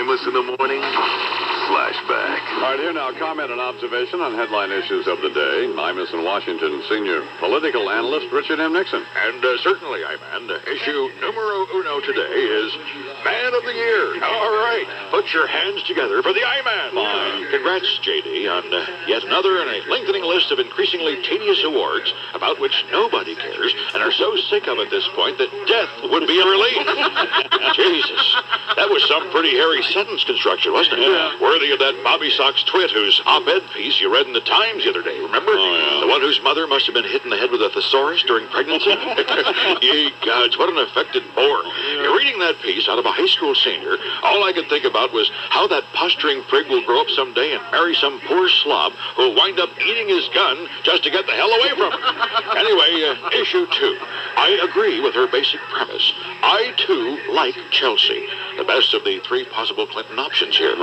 Imus in the morning? Flashback. All right, here now, comment and observation on headline issues of the day. Imus in Washington senior political analyst Richard M. Nixon. And certainly, Iman, issue numero uno today is Man of the Year. All right, put your hands together for the Iman. Fine. Congrats, J.D., on yet another in a lengthening list of increasingly tedious awards about which nobody cares and are so sick of at this point that death would be a relief. Jesus, that was some pretty hairy sentence construction, wasn't it? Yeah. Worthy of that Bobby Sox twit whose op-ed piece you read in the Times the other day, remember? Oh, yeah. The one whose mother must have been hit in the head with a thesaurus during pregnancy? Ye gods, what an affected bore. You're reading that piece out of a high school senior. All I could think about was how that posturing prig will grow up someday and marry some poor slob who'll wind up eating his gun just to get the hell away from him. Anyway, issue 2. I agree with her basic premise. I, too, like Chelsea. The best of the 3 possible Clinton options here.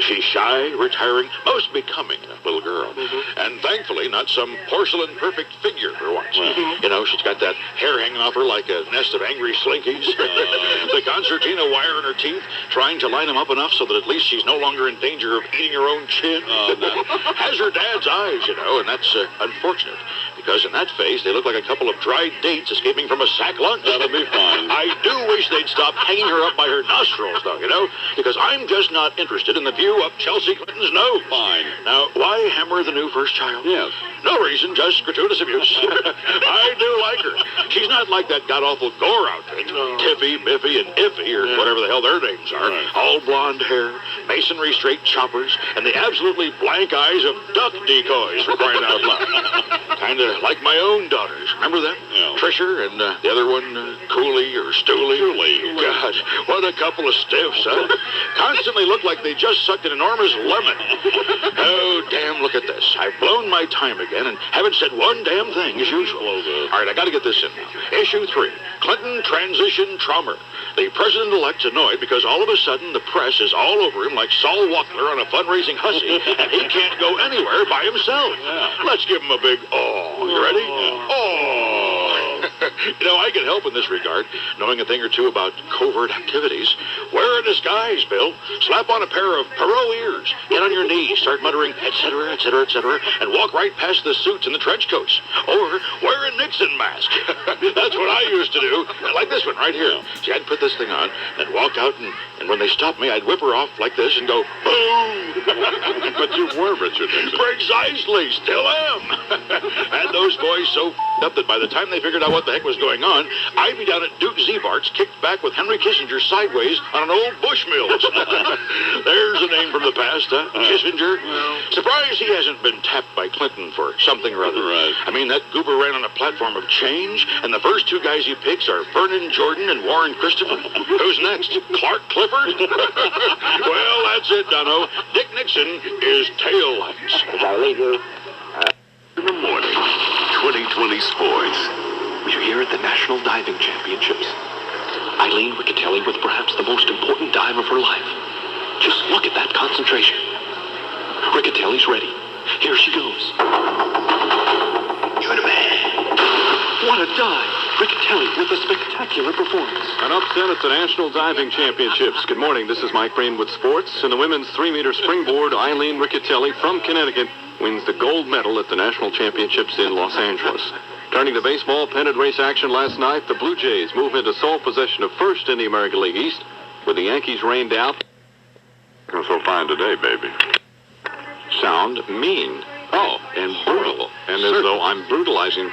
She's shy, retiring, most becoming little girl. And thankfully, not some porcelain perfect figure for once. You know, she's got that hair hanging off her like a nest of angry slinkies. The concertina wire in her teeth, trying to line them up enough so that at least she's no longer in danger of eating her own chin. Has her dad's eyes, you know, and that's unfortunate. Because in that face, they look like a couple of dried dates escaping from a sack lunch. That'll be fine. I do wish they'd stop hanging her up by her nostrils, though, you know, because I'm just not interested in the view of Chelsea Clinton's nose. Fine. Now, why hammer the new first child? Yes. No reason, just gratuitous abuse. I do like her. She's not like that god-awful Gore outfit. Tiffy, Biffy, and Iffy, or whatever the hell their names are. Right. All blonde hair, masonry straight choppers, and the absolutely blank eyes of duck decoys, for crying out loud. Kind of like my own daughters. Remember them? Yeah. Trisha and the other one, Cooley or Stooley. God, what a couple of stiffs, huh? Constantly look like they just sucked an enormous lemon. Oh, damn, look at this. I've blown my time again and haven't said one damn thing as usual. All right, I got to get this in now. Issue 3, Clinton transition trauma. The president-elect's annoyed because all of a sudden the press is all over him like Saul Wackler on a fundraising hussy, and he can't go anywhere by himself. Let's give him a big oh. You ready? Oh. You know, I can help in this regard, knowing a thing or two about covert activities. Wear a disguise, Bill. Slap on a pair of Perot ears. Get on your knees, start muttering, etc., etc., etc., and walk right past the suits and the trench coats. Or wear a Nixon mask. That's what I used to do. Like this one right here. See, I'd put this thing on, then walk out, and when they stopped me, I'd whip her off like this and go, boom! But you were Richard Nixon. Precisely, still am. Had those boys so up that by the time they figured out what the heck was going on, I'd be down at Duke Zebart's, kicked back with Henry Kissinger sideways on an old Bushmills. There's a name from the past, huh? Kissinger. Surprised he hasn't been tapped by Clinton for something or other. Right. I mean, that goober ran on a platform of change, and the first 2 guys he picks are Vernon Jordan and Warren Christopher. Who's next? Clark Clifford? Well, that's it, Dono. Dick Nixon is tail lights. I leave you. In the morning, 2020 sports. We're here at the National Diving Championships. Eileen Riccatelli with perhaps the most important dive of her life. Just look at that concentration. Riccatelli's ready. Here she goes. You're the man. What a dive! Riccatelli with a spectacular performance. An upset at the National Diving Championships. Good morning, this is Mike Green with sports. In the women's 3-meter springboard, Eileen Riccatelli from Connecticut wins the gold medal at the National Championships in Los Angeles. Turning to baseball, pennant race action last night, the Blue Jays move into sole possession of first in the American League East, with the Yankees rained out. So fine today, baby. Sound mean. Oh, and brutal. And as though I'm brutalizing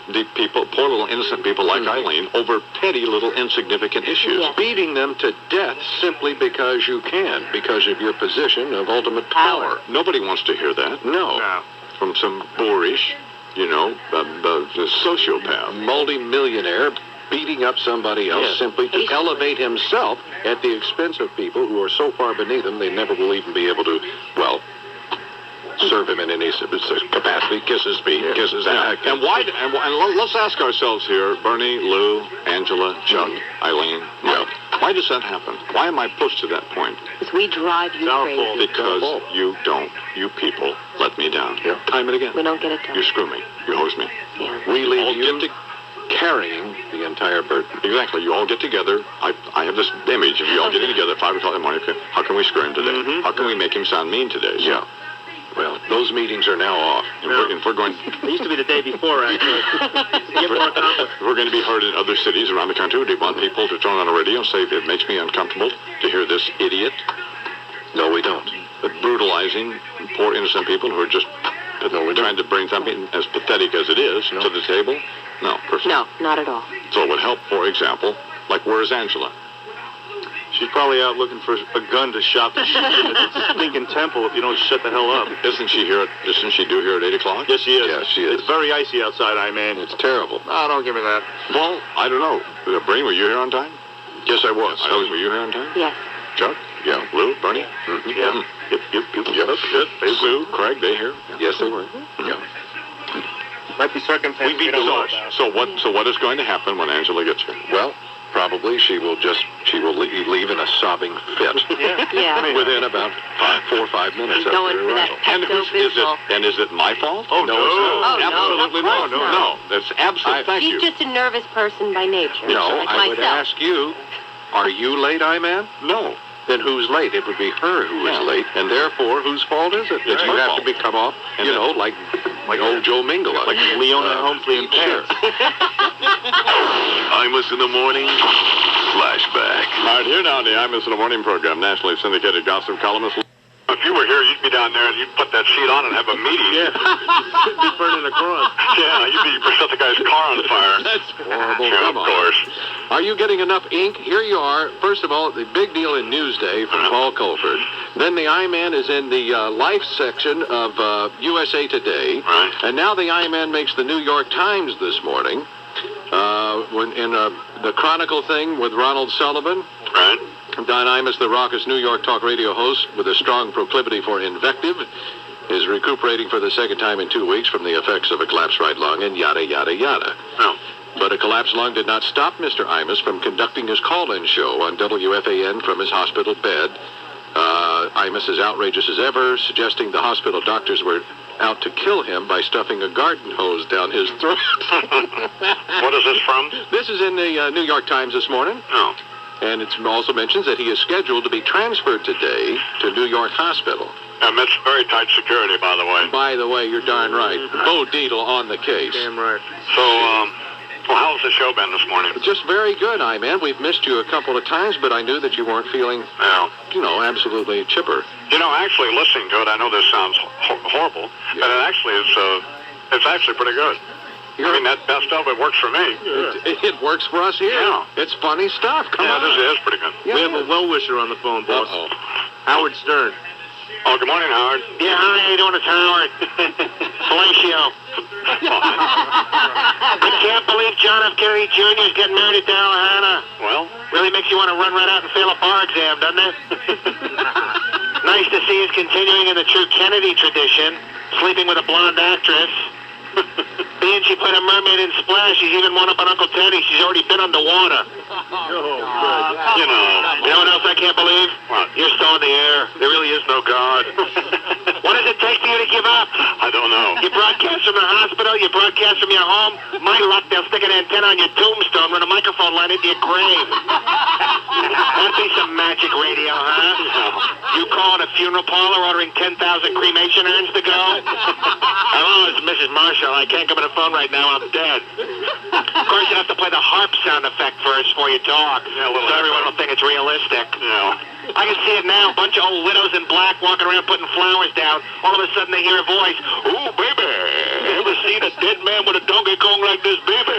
the people, poor little innocent people like Eileen, over petty little insignificant issues. Yes. Beating them to death simply because you can, because of your position of ultimate power. Nobody wants to hear that. No. From some boorish, the sociopath, multi-millionaire beating up somebody else simply to elevate himself at the expense of people who are so far beneath him they never will even be able to, serve him in any capacity. Kisses feet, kisses ass. And why? And let's ask ourselves here, Bernie, Lou, Angela, Chuck, Eileen, Mike. Why does that happen? Why am I pushed to that point? Because we drive you crazy. Because you people let me down. Time and again. We don't get it done. You screw me. You hose me. Yeah. We leave you carrying the entire burden. Exactly. You all get together. I have this image of you all getting together at 5 o'clock in the morning. How come can we screw him today? How can we make him sound mean today? So, Yeah. Well, those meetings are now off. if we're going... It used to be the day before, actually. Get more accomplished. We're going to be heard in other cities around the country. Do you want people to turn on the radio and say it makes me uncomfortable to hear this idiot No, we don't. brutalizing poor innocent people who are just trying to bring something as pathetic as it is to the table? No, of course not. No, not at all. So it would help, for example, like where's Angela? She's probably out looking for a gun to shot the stinking temple if you don't shut the hell up. Isn't she due here at 8 o'clock? Yes, she is. Yeah, she is. It's very icy outside, I-Man. It's terrible. Oh, don't give me that. Well, I don't know. Breen, were you here on time? Yes, I was. Eileen, were you here on time? Yes. Chuck? Yeah. Lou? Bernie? Yeah. Yep. Good. Hey, Lou, Craig, they here? Yes, they were. Yeah. Might be circumstances. We don't know. So what is going to happen when Angela gets here? Well, probably she will leave in a sobbing fit Yeah. within about 4 or 5 minutes She's after going for that arrival. Pepto-Bismol. Is it my fault? Oh, no. Oh, no, Absolutely of course no. not. That's absolutely. Thank She's you. just a nervous person by nature. No, like I would myself. ask you, are you late, I-Man? No. Then who's late? It would be her who is Yeah. late, and therefore, whose fault is it? That It's you her have fault. to become off, And you then- know, like old Joe Mingle. Like Leona Helmsley in Sure. pants. Imus in the morning. Flashback. All right, here now in the Imus in the Morning program, nationally syndicated gossip columnist. If you were here, you'd be down there and you'd put that sheet on and have a meeting. Yeah. Could be burning across. Yeah, you'd set the guy's car on fire. That's horrible. Yeah, Come of on. course. Are you getting enough ink? Here you are. First of all, the big deal in Newsday from Paul Colford. Then the I-Man is in the Life section of USA Today. Right. And now the I-Man makes the New York Times this morning. When in the Chronicle thing with Ronald Sullivan. Right. Don Imus, the raucous New York talk radio host with a strong proclivity for invective, is recuperating for the second time in 2 weeks from the effects of a collapsed right lung and yada, yada, yada. Oh. But a collapsed lung did not stop Mr. Imus from conducting his call-in show on WFAN from his hospital bed. Imus is outrageous as ever, suggesting the hospital doctors were out to kill him by stuffing a garden hose down his throat. What is this from? This is in the New York Times this morning. Oh. And it also mentions that he is scheduled to be transferred today to New York Hospital. It's very tight security, by the way. By the way, you're darn right. Bo Deedle on the case. Damn right. So, well, how's the show been this morning? Just very good, I-Man. We've missed you a couple of times, but I knew that you weren't feeling, Yeah. absolutely chipper. Actually listening to it, I know this sounds horrible, but it's actually pretty good. That best of it works for me. It works for us here. Yeah. It's funny stuff. Come on. This is pretty good. Yeah. We have a well-wisher on the phone, boss. Uh-oh. Howard Stern. Oh, good morning, Howard. Yeah, how you doing? It's Howard. Fellatio. I can't believe John F. Kennedy Jr. is getting married to Daryl Hannah. Well, Really makes you want to run right out and fail a bar exam, doesn't it? Nice to see he's continuing in the true Kennedy tradition, sleeping with a blonde actress. Being she played a mermaid in Splash, she's even one up on Uncle Teddy. She's already been underwater. you know. You know what else I can't believe? What? You're still in the air. There really is no God. What does it take for you to give up? I don't know. You broadcast from the hospital, you broadcast from your home. My luck, they'll stick an antenna on your tombstone, run a microphone line into your grave. That'd be some magic radio, huh? You calling a funeral parlor ordering 10,000 cremation urns to go? Hello, it's Mrs. Marshall. I can't come on the phone right now. I'm dead. Of course, you have to play the harp sound effect first before you talk, Yeah, a little so everyone echo. will think it's realistic. Yeah. I can see it now. A bunch of old widows in black walking around putting flowers down. All of a sudden they hear a voice. Ooh, baby. You ever seen a dead man with a Donkey Kong like this, baby?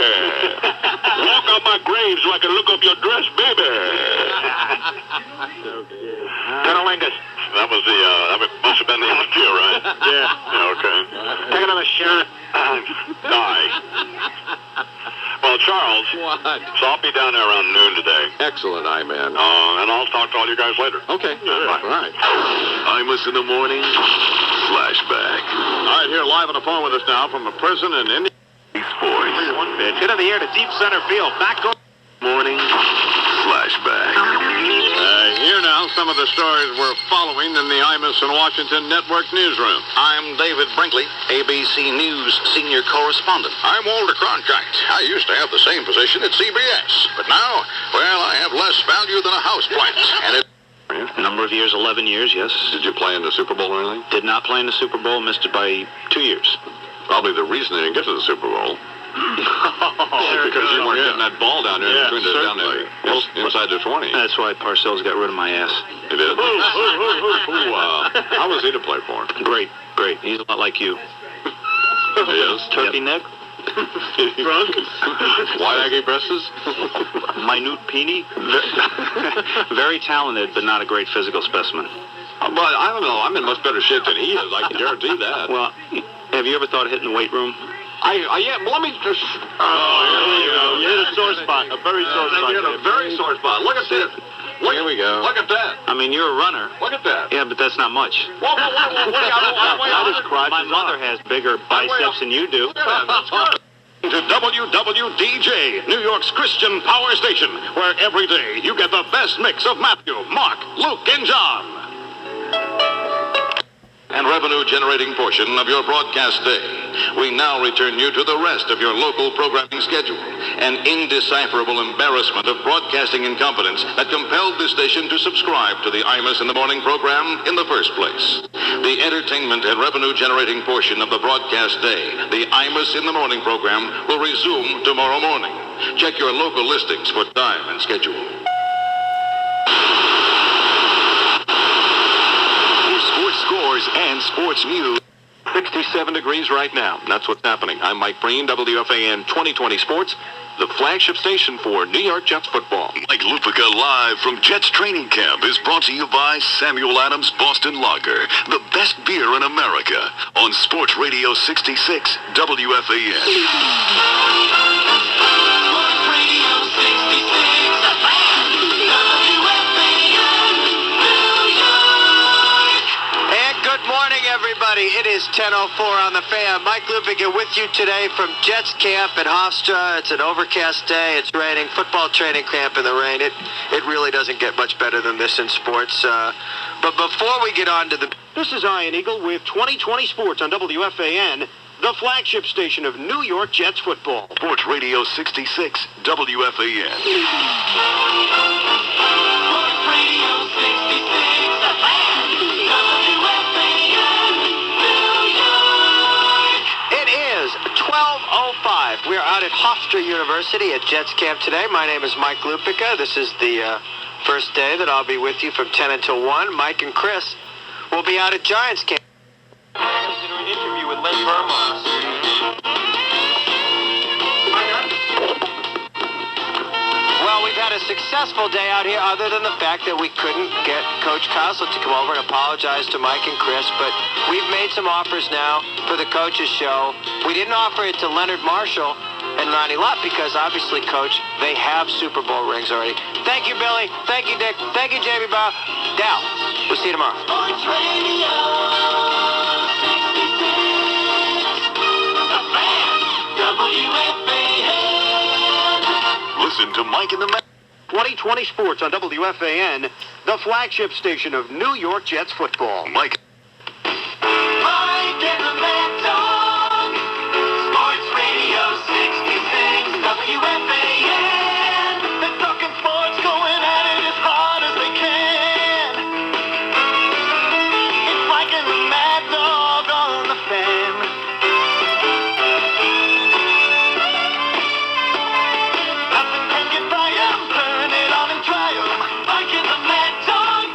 Walk on my grave so I can look up your dress, baby. Cunnilingus. That was that must have been the interview, right? Yeah. Okay. Take another shot. Die. Well, Charles, What? so I'll be down there around noon today. Excellent, I-Man. And I'll talk to all you guys later. Okay. Bye. All right. Imus in the morning. Flashback. All right, here live on the phone with us now from a prison in India. Sports. Hit in the air to deep center field. Back on. Morning. Flashback. Here now, some of the stories we're following in the Imus and Washington Network newsroom. I'm David Brinkley, ABC News senior correspondent. I'm Walter Cronkite. I used to have the same position at CBS, but now, well, I have less value than a houseplant. And it... Number of years, 11 years, yes. Did you play in the Super Bowl or anything? Did not play in the Super Bowl, missed it by 2 years. Probably the reason they didn't get to the Super Bowl. Because you weren't getting that ball down there down there inside the 20. That's why Parcells got rid of my ass. He did? How was he to play for? Great. He's a lot like you. He is? Turkey neck? Drunk? Wide aggy breasts? Minute peenie. Very talented, but not a great physical specimen. But I don't know. I'm in much better shape than he is. I can guarantee that. Well, have you ever thought of hitting the weight room? Yeah, well, let me just... You hit a sore spot. A very sore spot. You hit a very sore spot. Look at this. Here we go. Look at that. I mean, you're a runner. Look at that. Yeah, but that's not much. Whoa. My mother has bigger biceps than you do. Look at that. That's good. To WWDJ, New York's Christian Power Station, where every day you get the best mix of Matthew, Mark, Luke, and John. And revenue-generating portion of your broadcast day. We now return you to the rest of your local programming schedule. An indecipherable embarrassment of broadcasting incompetence that compelled this station to subscribe to the Imus in the Morning program in the first place. The entertainment and revenue-generating portion of the broadcast day, the Imus in the Morning program, will resume tomorrow morning. Check your local listings for time and schedule. Scores and sports news. 67 degrees right now. That's what's happening. I'm Mike Breen, WFAN 2020 Sports, the flagship station for New York Jets football. Mike Lupica live from Jets training camp is brought to you by Samuel Adams Boston Lager, the best beer in America, on Sports Radio 66 WFAN. Good morning, everybody. It is 10:04 on the fan. Mike Lupica with you today from Jets camp at Hofstra. It's an overcast day. It's raining. Football training camp in the rain. It really doesn't get much better than this in sports. But before we get on to the... This is Ian Eagle with 2020 Sports on WFAN, the flagship station of New York Jets football. Sports Radio 66 WFAN. It is 12:05. We're out at Hofstra University at Jets camp today. My name is Mike Lupica. This is the first day that I'll be with you from 10 until 1. Mike and Chris will be out at Giants camp. Consider an interview with Len Vermont. Well, we've had a successful day out here other than the fact that we couldn't get Coach Kosler to come over and apologize to Mike and Chris, but we've made some offers now for the coaches show. We didn't offer it to Leonard Marshall and Ronnie Lott because obviously, Coach, they have Super Bowl rings already. Thank you, Billy. Thank you, Dick. Thank you, Jamie Bow. Dal, we'll see you tomorrow. Sports Radio 66, the fan, WFAN. Listen to Mike in the 2020 Sports on WFAN, the flagship station of New York Jets football. Mike. Mike and the Mad Dog. Sports Radio 66, WFAN. They're talking sports, going at it as hard as they can. It's Mike and the Mad Dog on the fan. Nothing can get by 'em. Turn it on and try 'em. Mike and the Mad Dog,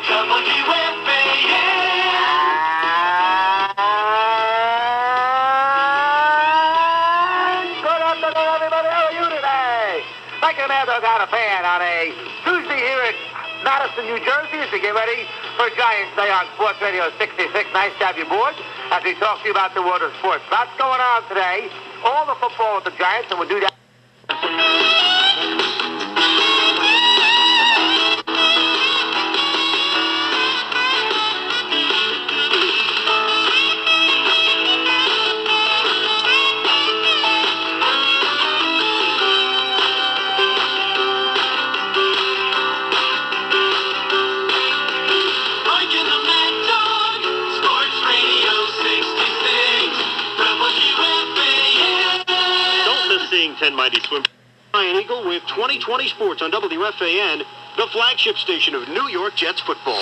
Good afternoon, everybody. How are you today? Mike and the Mad Dog on a fan on a Tuesday here at Madison, New Jersey, as we get ready for Giants Day on Sports Radio 66. Nice to have you aboard as we talk to you about the world of sports. Lots going on today. All the football with the Giants, and we'll do that. Mike and the Mad Dog, Sports Radio 66, WFAN. Don't miss seeing 10 Mighty Swim. Ian Eagle with 2020 Sports on WFAN, the flagship station of New York Jets football.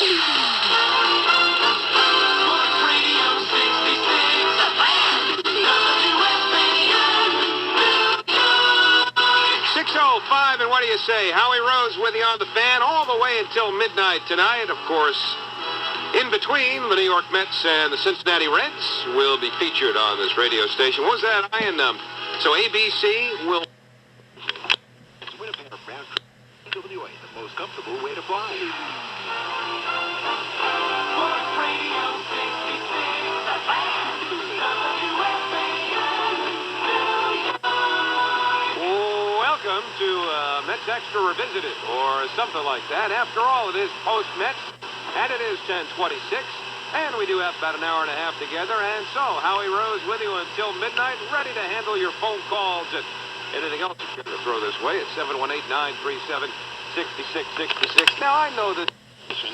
6:05, and what do you say? Howie Rose with you on the fan all the way until midnight tonight. Of course, in between, the New York Mets and the Cincinnati Reds will be featured on this radio station. What was that, Ian? So ABC will... WA, the most comfortable way to fly. Welcome to Mets Extra Revisited, or something like that. After all, it is post-Mets, and it is 10:26, and we do have about an hour and a half together. And so, Howie Rose with you until midnight, ready to handle your phone calls and anything else you care to throw this way at 718-937-6666. Now, I know that... For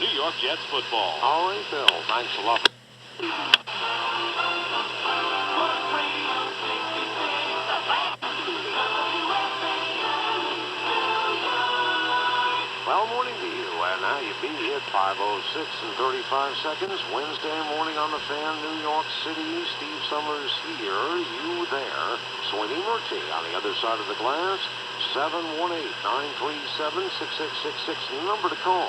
New York Jets football. All right, Bill. Thanks a lot. Well, morning to you, and now you be at 5:06 and 35 seconds. Wednesday morning on the fan, New York City. Steve Summers here, you there. Sweeney Murty on the other side of the glass. 718-937-6666, the number to call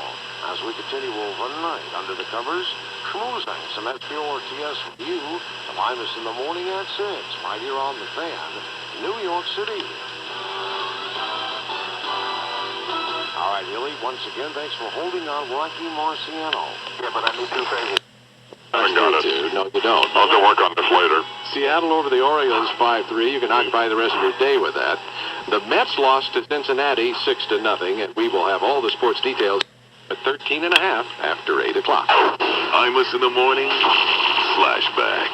as we continue overnight under the covers. Cruising some SPORTS for you. The Imus in the morning at 6, right here on the fan, New York City. All right, Hilly, once again, thanks for holding on Rocky Marciano. Yeah, but I need 2 favors. I got it. No, you don't. I'll go work on this later. Seattle over the Orioles 5-3. You can occupy the rest of your day with that. The Mets lost to Cincinnati 6-0, and we will have all the sports details at 13:30 after 8 o'clock. Imus in the morning. Flashback.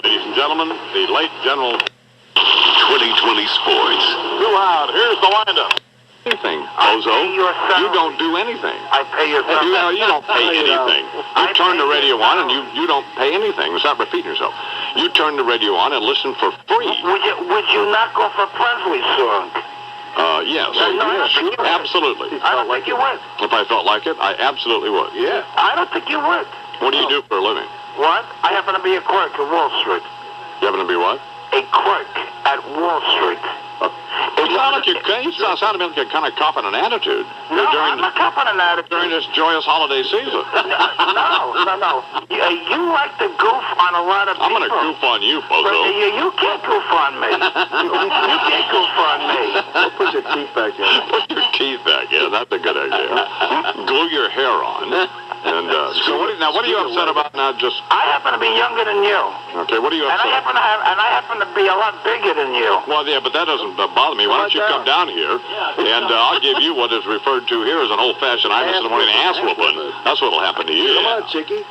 Ladies and gentlemen, the late General 2020 sports. Too loud. Here's the windup. Anything, Bozo. You don't do anything. I pay your salary. You don't pay anything. You turn the radio on and you don't pay anything. Stop repeating yourself. You turn the radio on and listen for free. Would you knock off a Presley song? Yes. Yes, absolutely. I don't think you would. If I felt like it, I absolutely would. Yeah. I don't think you would. What do you do for a living? What? I happen to be a clerk at Wall Street. You happen to be what? A clerk at Wall Street. You sound like you're kind of copping an attitude. No, I'm not copping an attitude. During this joyous holiday season. No. You like to goof on a lot of people. I'm going to goof on you, Bozo. You can't goof on me. You can't goof on me. Put your teeth back in. Put your teeth back in. That's a good idea. Glue your hair on. And so what are you upset about now? I happen to be younger than you. Okay, what are you upset about? And I happen to be a lot bigger than you. Well, yeah, but that doesn't bother me. Why don't you come down here, and I'll give you what is referred to here as an old-fashioned Imus in the morning ass whooping. That's what'll happen to you. Come on, Chickie.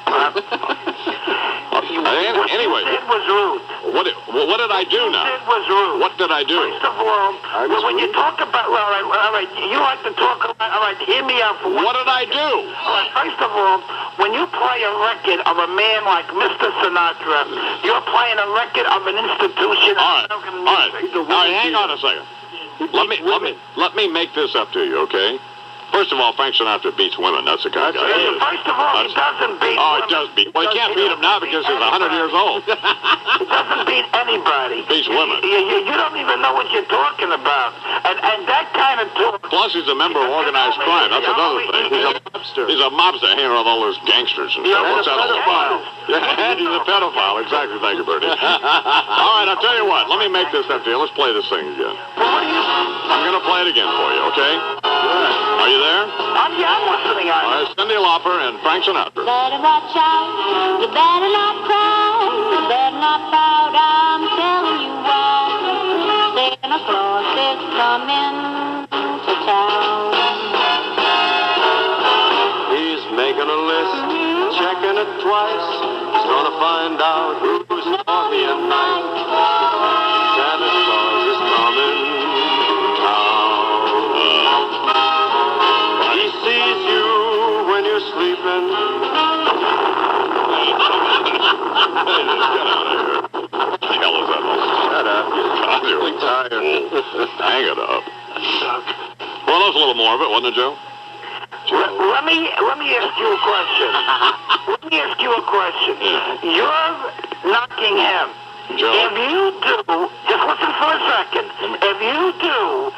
Anyway. It was rude. What did I do now? It was rude. What did I do? First of all, when you talk about, all right, you like to talk about, all right, hear me out. What did I do? All right, first of all, when you play a record of a man like Mr. Sinatra, you're playing a record of an institution. All right, hang on a second. Let me make this up to you, okay? First of all, Frank Sinatra beats women. That's the kind of guy he is. First of all, he doesn't beat women. He does beat. Well, he can't beat them now because he's 100 years old. He doesn't beat anybody. Beats women. You don't even know what you're talking about. And that kind of talk. Plus, he's a member of organized crime. That's another thing. He's a mobster. He's a mobster hanging with all those gangsters and stuff. What's that all about? Yeah, he's a pedophile. Exactly. Thank you, Bertie. All right, I'll tell you what. Let me make this up to you. Let's play this thing again. I'm going to play it again for you, okay? Are you there? I'm listening. All right, Cyndi Lauper and Frank Sinatra. Better watch out. You better not cry. You better not bow down. I'm telling you why. Santa Claus is coming to town. He's making a list, checking it twice. He's gonna find out who's naughty and nice. Santa Claus is coming to town. He sees you when you're sleeping. Get out of here. What the hell is that? Shut up. You're really tired. Hang it up. Well, that was a little more of it, wasn't it, Joe? let me ask you a question. Let me ask you a question. You're knocking him. If you do, just listen for a second. If you do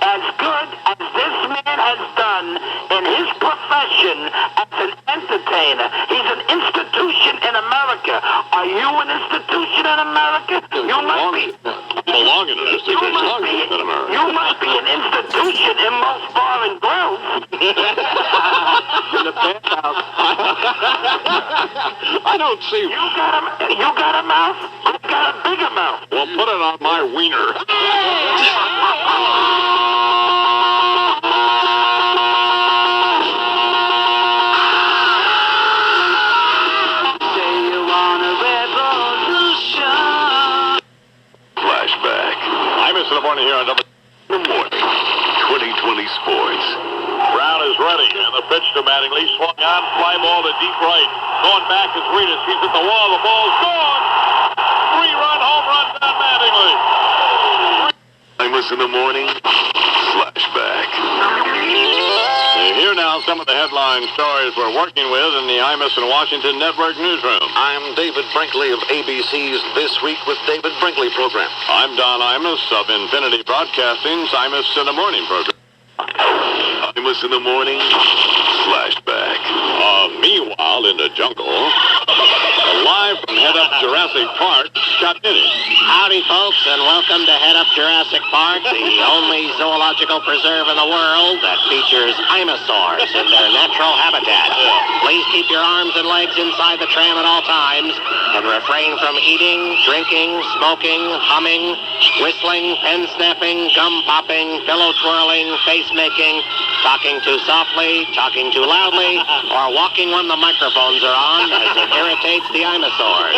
as good as this man has done in his profession as an entertainer, he's an institution in America. Are you an institution in America? You might be. Belong in an institution in America. You might be an institution in most bar and grills. In the bathhouse. I don't see. You got a mouth? I've got a bigger mouth. Well, put it on my wiener. Flashback. Imus in the morning here on The morning. 2020 Sports. Brown is ready, and the pitch to Mattingly. Swung on, fly ball to deep right. Going back is Reedus. He's at the wall. The ball's gone. 3-run home run down Mattingly. Imus in the morning. Flashback. Here now some of the headline stories we're working with in the Imus and Washington Network newsroom. I'm David Brinkley of ABC's This Week with David Brinkley program. I'm Don Imus of Infinity Broadcasting's Imus in the Morning program. Imus in the morning. Flashback. Meanwhile, in the jungle, live from Head Up Jurassic Park, Scott Minnie. Howdy, folks, and welcome to Head Up Jurassic Park, the only zoological preserve in the world that features dinosaurs in their natural habitat. Please keep your arms and legs inside the tram at all times and refrain from eating, drinking, smoking, humming, whistling, pen snapping, gum popping, pillow twirling, face making, talking too softly, talking too loudly, or walking when the microphones are on as it irritates the dinosaurs.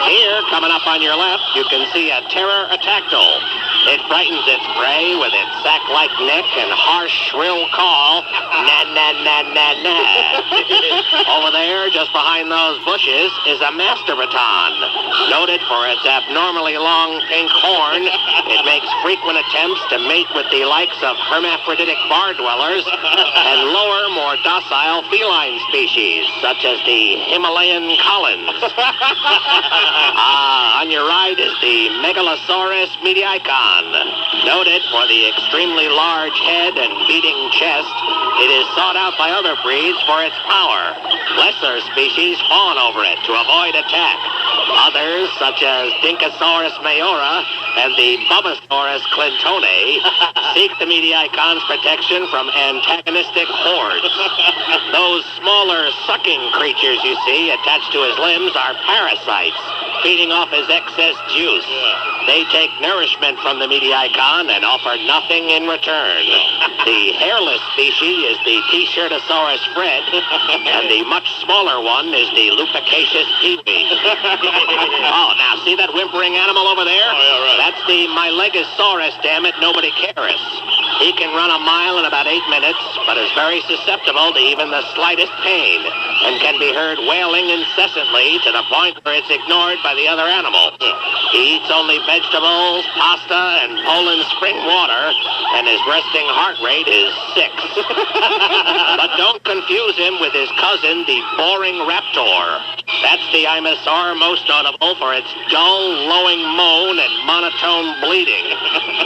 Here, coming up on your left, you can see a pterodactyl. It frightens its prey with its sack-like neck and harsh, shrill call, na-na-na-na-na. Over there, just behind those bushes, is a masturbaton. Noted for its abnormally long pink horn, it makes frequent attempts to mate with the likes of hermaphroditic bar dwellers and lower, more docile feline species, such as the Himalayan Collins. On your right is the Megalosaurus mediacon. Noted for the extremely large head and beating chest, it is sought out by other breeds for its power. Lesser species fawn over it to avoid attack. Others, such as Dinkosaurus mayora and the Bulbasaurus clintone, seek the mediacon's protection from antagonistic hordes. Those smaller sucking creatures you see attached to his limbs are parasites, feeding off his excess juice. They take nourishment from the mediacon and offer nothing in return. The hairless species is the T-Shirtosaurus Fred, and the much smaller one is the Lupicaceous peewee. Oh, now see that whimpering animal over there? Oh, yeah, right. That's the Mylegosaurus, damn it, nobody cares. He can run a mile in about 8 minutes, but is very susceptible to even the slightest pain, and can be heard wailing incessantly to the point where it's ignored by the other animals. He eats only vegetables, pasta, and Poland spring water, and his resting heart rate is 6. But don't confuse him with his cousin, the boring raptor. That's the Imosaur, most notable for its dull, lowing moan and monotone bleating,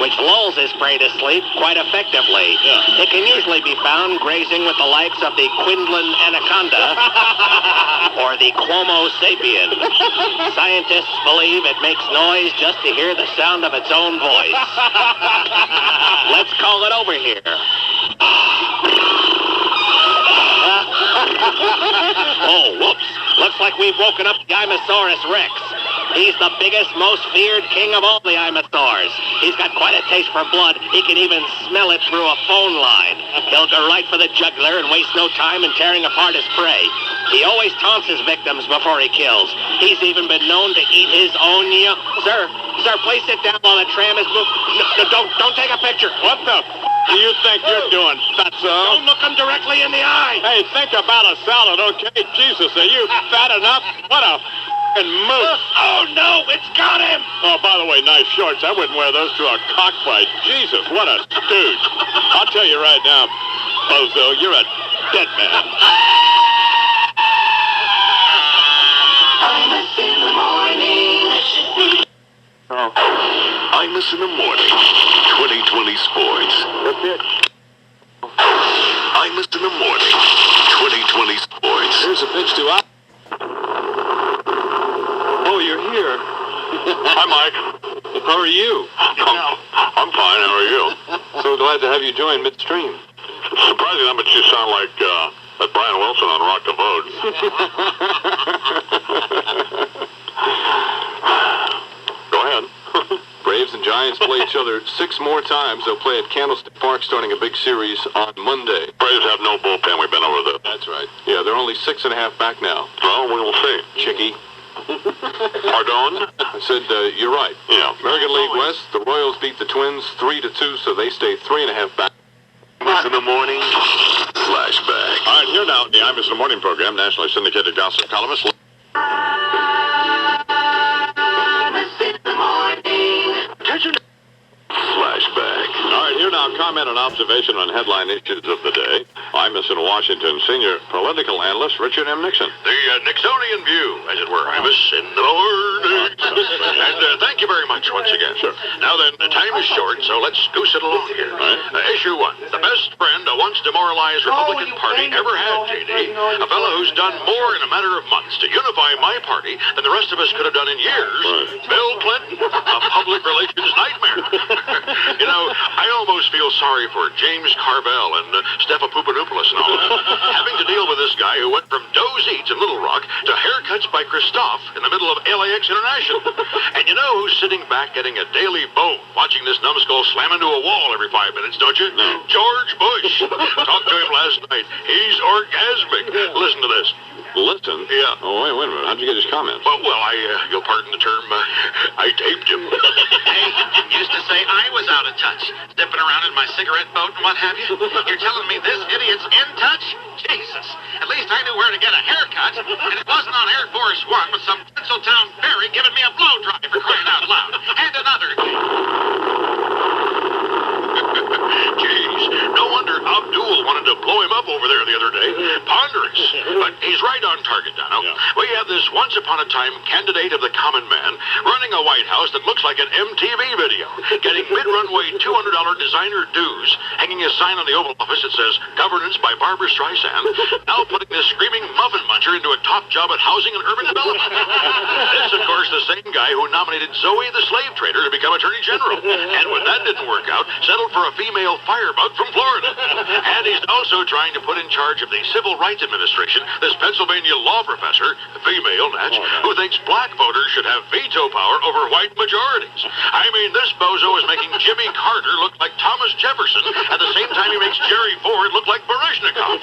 which lulls his prey to sleep quite effectively. It can usually be found grazing with the likes of the Quinlan anaconda or the Cuomo sapien. Scientists believe it makes noise just to hear the sound of its own voice. Let's call it over here. Oh, whoops. Looks like we've woken up the Imosaurus Rex. He's the biggest, most feared king of all the Imosaurs. He's got quite a taste for blood. He can even smell it through a phone line. He'll go right for the jugular and waste no time in tearing apart his prey. He always taunts his victims before he kills. He's even been known to eat his own young... Sir, please sit down while the tram is moving. No, don't take a picture. What the do you think you're doing, fatso? Don't look him directly in the eye. Hey, think about a salad, okay? Jesus, are you fat enough? What a f***ing moose. Oh, no, it's got him. Oh, by the way, nice shorts. I wouldn't wear those to a cockfight. Jesus, what a stooge. I'll tell you right now, Bozo, you're a dead man. Imus in the morning. Imus in the morning. 2020 sports. That's it. Imus in the morning. 2020 sports. Here's a pitch to out. Oh, you're here. Hi, Mike. How are you? I'm fine. How are you? So glad to have you join midstream. Surprising how much you sound like that Brian Wilson on Rock the Boat. Go ahead. Braves and Giants play each other 6 more times. They'll play at Candlestick Park starting a big series on Monday. Braves have no bullpen. We've been over that. That's right. Yeah, they're only 6.5 back now. Well, we'll see. Chicky. Pardon? I said, you're right. Yeah. American League West, the Royals beat the Twins 3-2, so they stay 3.5 back. Imus in the morning. Flashback. All right, here now in the Imus in the Morning program, nationally syndicated gossip columnist. Attention. Flashback. All right, here now, comment and observation on headline issues of the day. Imus in Washington senior political analyst Richard M. Nixon. The Nixonian view, as it were. Imus in the morning. And thank you very much once again. Sure. Now then, the time is short, so let's goose it along here. Right. Issue 1. The best friend a once demoralized Republican Party ever had, J.D. A fellow who's done more in a matter of months to unify my party than the rest of us could have done in years. Right. Bill Clinton, a public relations nightmare. You know, I almost feel sorry for James Carvel and Stepha Poupanopoulos and all that. Having to deal with this guy who went from Doe's Eats in Little Rock to haircuts by Christophe in the middle of LAX International. And you know who's sitting back getting a daily bone watching this numbskull slam into a wall every 5 minutes, don't you? No. George Bush. Talked to him last night. He's orgasmic. Listen to this. Listen? Yeah. Oh, wait a minute. How'd you get his comments? Well, you'll pardon the term, I taped him. Hey, used to say I was out of touch, dipping around in my cigarette boat and what have you. You're telling me this idiot's in touch? Jesus. At least I knew where to get a haircut, and it wasn't on Air Force One with some Tinseltown fairy giving me a blow dry for crying out loud. And another thing. Jeez, no wonder Abdul wanted to blow him up over there the other day. Ponderous. But he's right on target, Dano. Yeah. We have this once-upon-a-time candidate of the common man running a White House that looks like an MTV video, getting mid-runway $200 designer dues, hanging a sign on the Oval Office that says, Governance by Barbara Streisand, now putting this screaming muffin muncher into a top job at Housing and Urban Development. This, of course, the same guy who nominated Zoe the slave trader to become Attorney General. And when that didn't work out, settled for a female firebug from Florida. And he's also trying to put in charge of the Civil Rights Administration this Pennsylvania law professor, female, Natch, who thinks black voters should have veto power over white majorities. I mean, this bozo is making Jimmy Carter look like Thomas Jefferson at the same time he makes Jerry Ford look like Baryshnikov.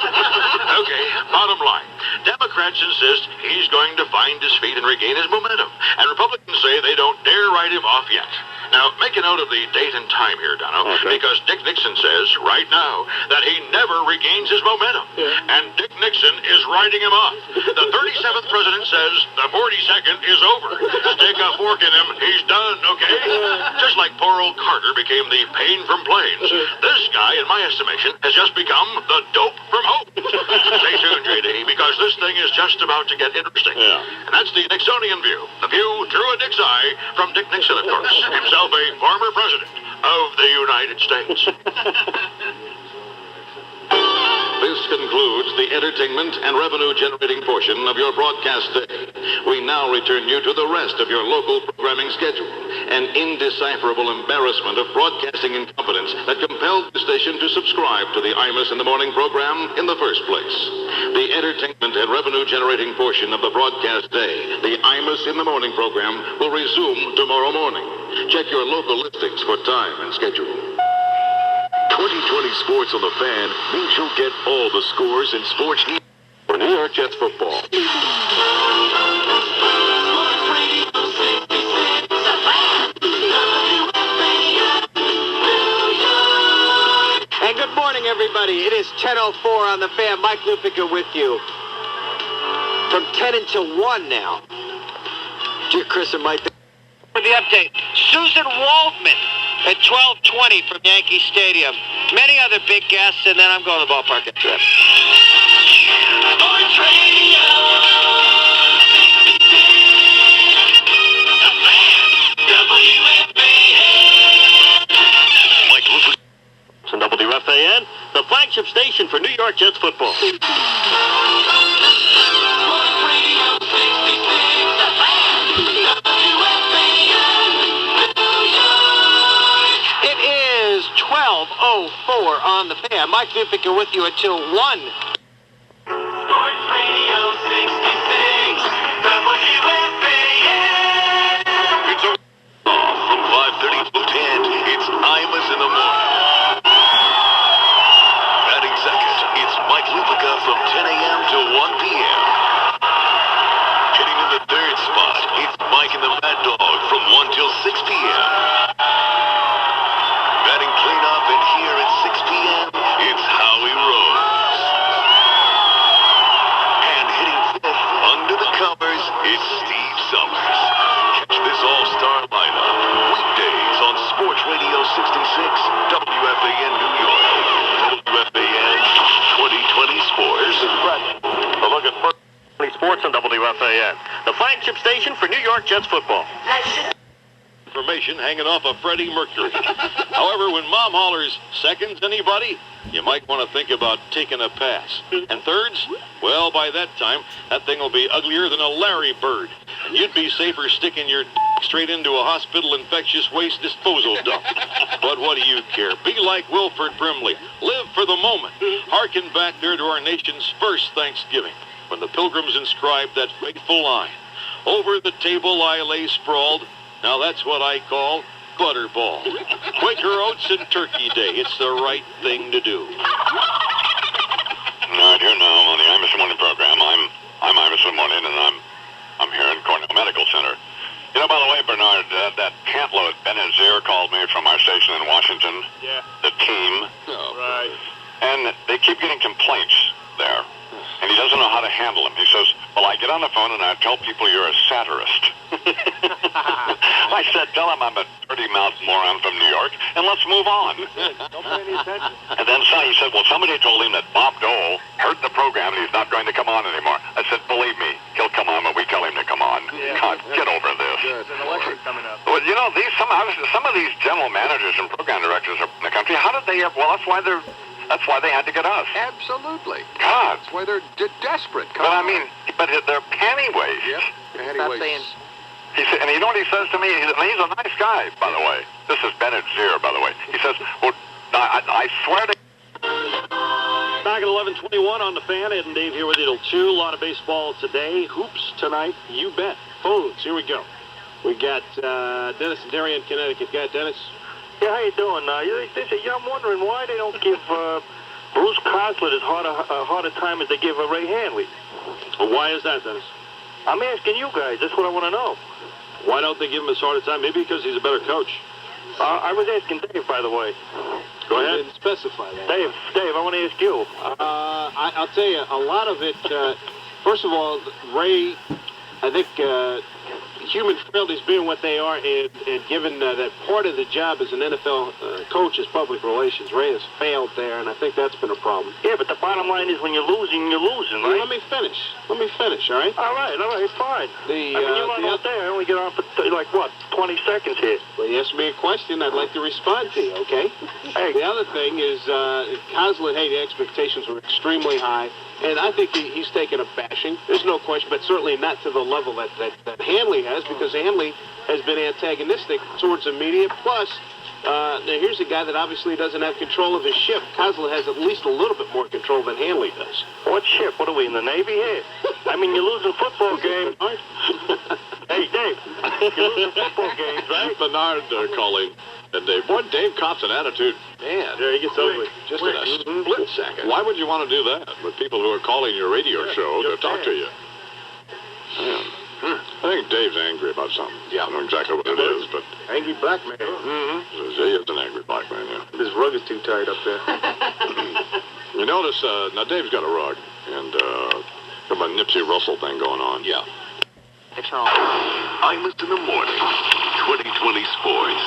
Okay, bottom line. Democrats insist he's going to find his feet and regain his momentum. And Republicans say they don't dare write him off yet. Now, make a note of the date and time here, Dono, because Dick Nixon says right now that he never regains his momentum. And Dick Nixon is writing him off. The 37th president says the 42nd is over. Stick a fork in him, he's done, okay? Just like poor old Carter became the pain from planes, this guy, in my estimation, has just become the dope from hope. Stay tuned, JD, because this thing is just about to get interesting. And that's the Nixonian view. The view through a Dick's eye from Dick Nixon, of course. Himself a former president of the United States. This concludes the entertainment and revenue-generating portion of your broadcast day. We now return you to the rest of your local programming schedule, an indecipherable embarrassment of broadcasting incompetence that compelled the station to subscribe to the Imus in the Morning program in the first place. The entertainment and revenue-generating portion of the broadcast day, the Imus in the Morning program, will resume tomorrow morning. Check your local listings for time and schedule. 2020 Sports on the Fan means you'll get all the scores and sports news for New York Jets football. And good morning, everybody. It is 10:04 on the Fan. Mike Lupica with you. From 10 until 1 now. Dear Chris and Mike. For the update, Susan Waldman at 12:20 from Yankee Stadium. Many other big guests, and then I'm going to the ballpark after that. Sports Radio. The Fan. WFAN. Mike Lupica. On WFAN, the flagship station for New York Jets football. Sports Radio 66. The Fan. WFAN. New York. It is 12:04 on the Fan. Mike Lupica with you until 1. Sports Radio 66. WFAN. It's a from 5:30 to 10. It's Imus in the morning. Batting second, it's Mike Lupica from 10 a.m. to 1 p.m. Hitting in the third spot, it's Mike and the Mad Dog from 1 till 6 p.m. Batting cleanup, and here at 6 p.m., it's Howie Rose. And hitting fifth under the covers is Steve Summers. Catch this all-star lineup weekdays on Sports Radio 66, WFAN New York, WFAN 2020 Sports. A look at sports on WFAN, the flagship station for New York Jets football. Information hanging off of Freddie Mercury. However, when Mom hollers, seconds anybody, you might want to think about taking a pass. And thirds, well, by that time, that thing will be uglier than a Larry bird. And you'd be safer sticking your straight into a hospital infectious waste disposal dump. But what do you care? Be like Wilford Brimley. Live for the moment. Harken back there to our nation's first Thanksgiving, when the Pilgrims inscribed that fateful line. Over the table I lay sprawled. Now that's what I call butterball. Quaker Oats and Turkey Day. It's the right thing to do. Right here now on the Imus Morning program. I'm Imus in the Morning, and I'm here in Cornell Medical Center. You know, by the way, Bernard, that pantload Ben Azir called me from our station in Washington. Yeah. The team. Oh, right. And they keep getting complaints there. And he doesn't know how to handle them. He says, well, I get on the phone and I tell people you're a satirist. I said, tell him I'm a dirty-mouthed moron from New York, and let's move on. Don't pay any attention. And then he said, well, somebody told him that Bob Dole hurt the program and he's not going to come on anymore. I said, believe me, he'll come on when we tell him to come on. Yeah. God, get over this. There's an election coming up. Well, you know, some of these general managers and program directors in the country, how did they, well, that's why they had to get us. Absolutely. God. That's why they're desperate. But I mean, they're pantywaist. Yep. Pantywaist. He said, and you know what he says to me? He's a nice guy, by the way. This is Bennett Zier, by the way. He says, well, I swear to... Back at 11:21 on the Fan. Ed and Dave here with you till 2. A lot of baseball today. Hoops tonight. You bet. Phones. Here we go. We got Dennis and Darien, Connecticut. Got Dennis. Yeah, how you doing? I'm wondering why they don't give Bruce Coslet as hard a time as they give Ray Hanley. Well, why is that, Dennis? I'm asking you guys. That's what I want to know. Why don't they give him as hard a time? Maybe because he's a better coach. I was asking Dave, by the way. Go ahead. Didn't specify that. Dave, I want to ask you. I'll tell you, a lot of it, first of all, Ray, I think human frailties being what they are, and given that part of the job as an NFL coach is public relations, Ray has failed there, and I think that's been a problem. Yeah, but the bottom line is when you're losing, right? Let me finish, all right? All right, fine. You're out there. I only get on for, 20 seconds here. Well, you asked me a question, I'd like to respond to you, okay? Hey. The other thing is, Coslet, the expectations were extremely high, and I think he's taken a bashing. There's no question, but certainly not to the level that Hanley has, because Hanley has been antagonistic towards the media. Plus, now here's a guy that obviously doesn't have control of his ship. Coslet has at least a little bit more control than Hanley does. What ship? What are we, in the Navy here? I mean, you're losing football games. Hey, Dave, you're losing football games, right? Bernard calling. And Dave cops an attitude. Man, there he gets over it. Just in a split second. Why would you want to do that with people who are calling your radio show to talk to you? I think Dave's angry about something. Yeah. I don't know exactly what it is, but... Angry black man. Mm-hmm. He is an angry black man, yeah. His rug is too tight up there. You notice, now Dave's got a rug, and got a Nipsey Russell thing going on. Yeah. Imus in the morning, 2020 Sports.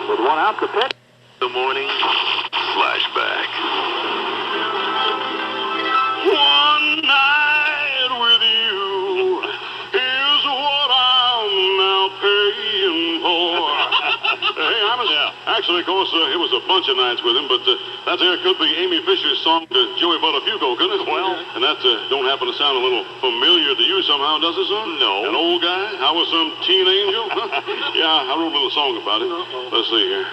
With one out, the pit. The morning flashback. One night. of course, it was a bunch of nights with him, but that there could be Amy Fisher's song to Joey Buttafuoco, couldn't it? Well, and that don't happen to sound a little familiar to you somehow, does it, son? No. An old guy? I was some teen angel? Yeah, I wrote a little song about it. Let's see here.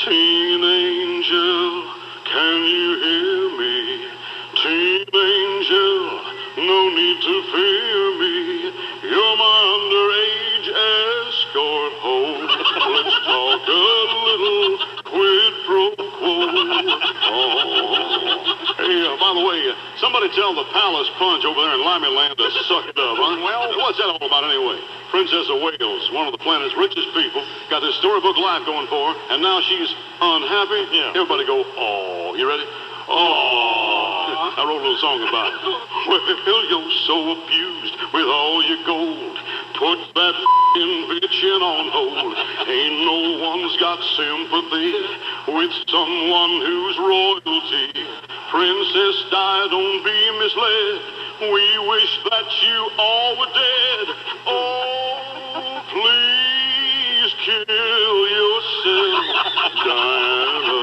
Teen angel, can you hear me? Teen angel, no need to fear me. You're my underage escort home. Let's talk a little quid pro quo. Oh. Hey, by the way, somebody tell the Palace Punch over there in Limey Land to suck it up, huh? Well, what's that all about anyway? Princess of Wales, one of the planet's richest people, got this storybook life going for her, and now she's unhappy? Yeah. Everybody go, oh. You ready? Oh, I wrote a little song about it. Well, you're so abused with all your gold. Put that f***ing bitchin' on hold. Ain't no one's got sympathy with someone who's royalty. Princess died, don't be misled. We wish that you all were dead. Oh, please kill yourself, Diana.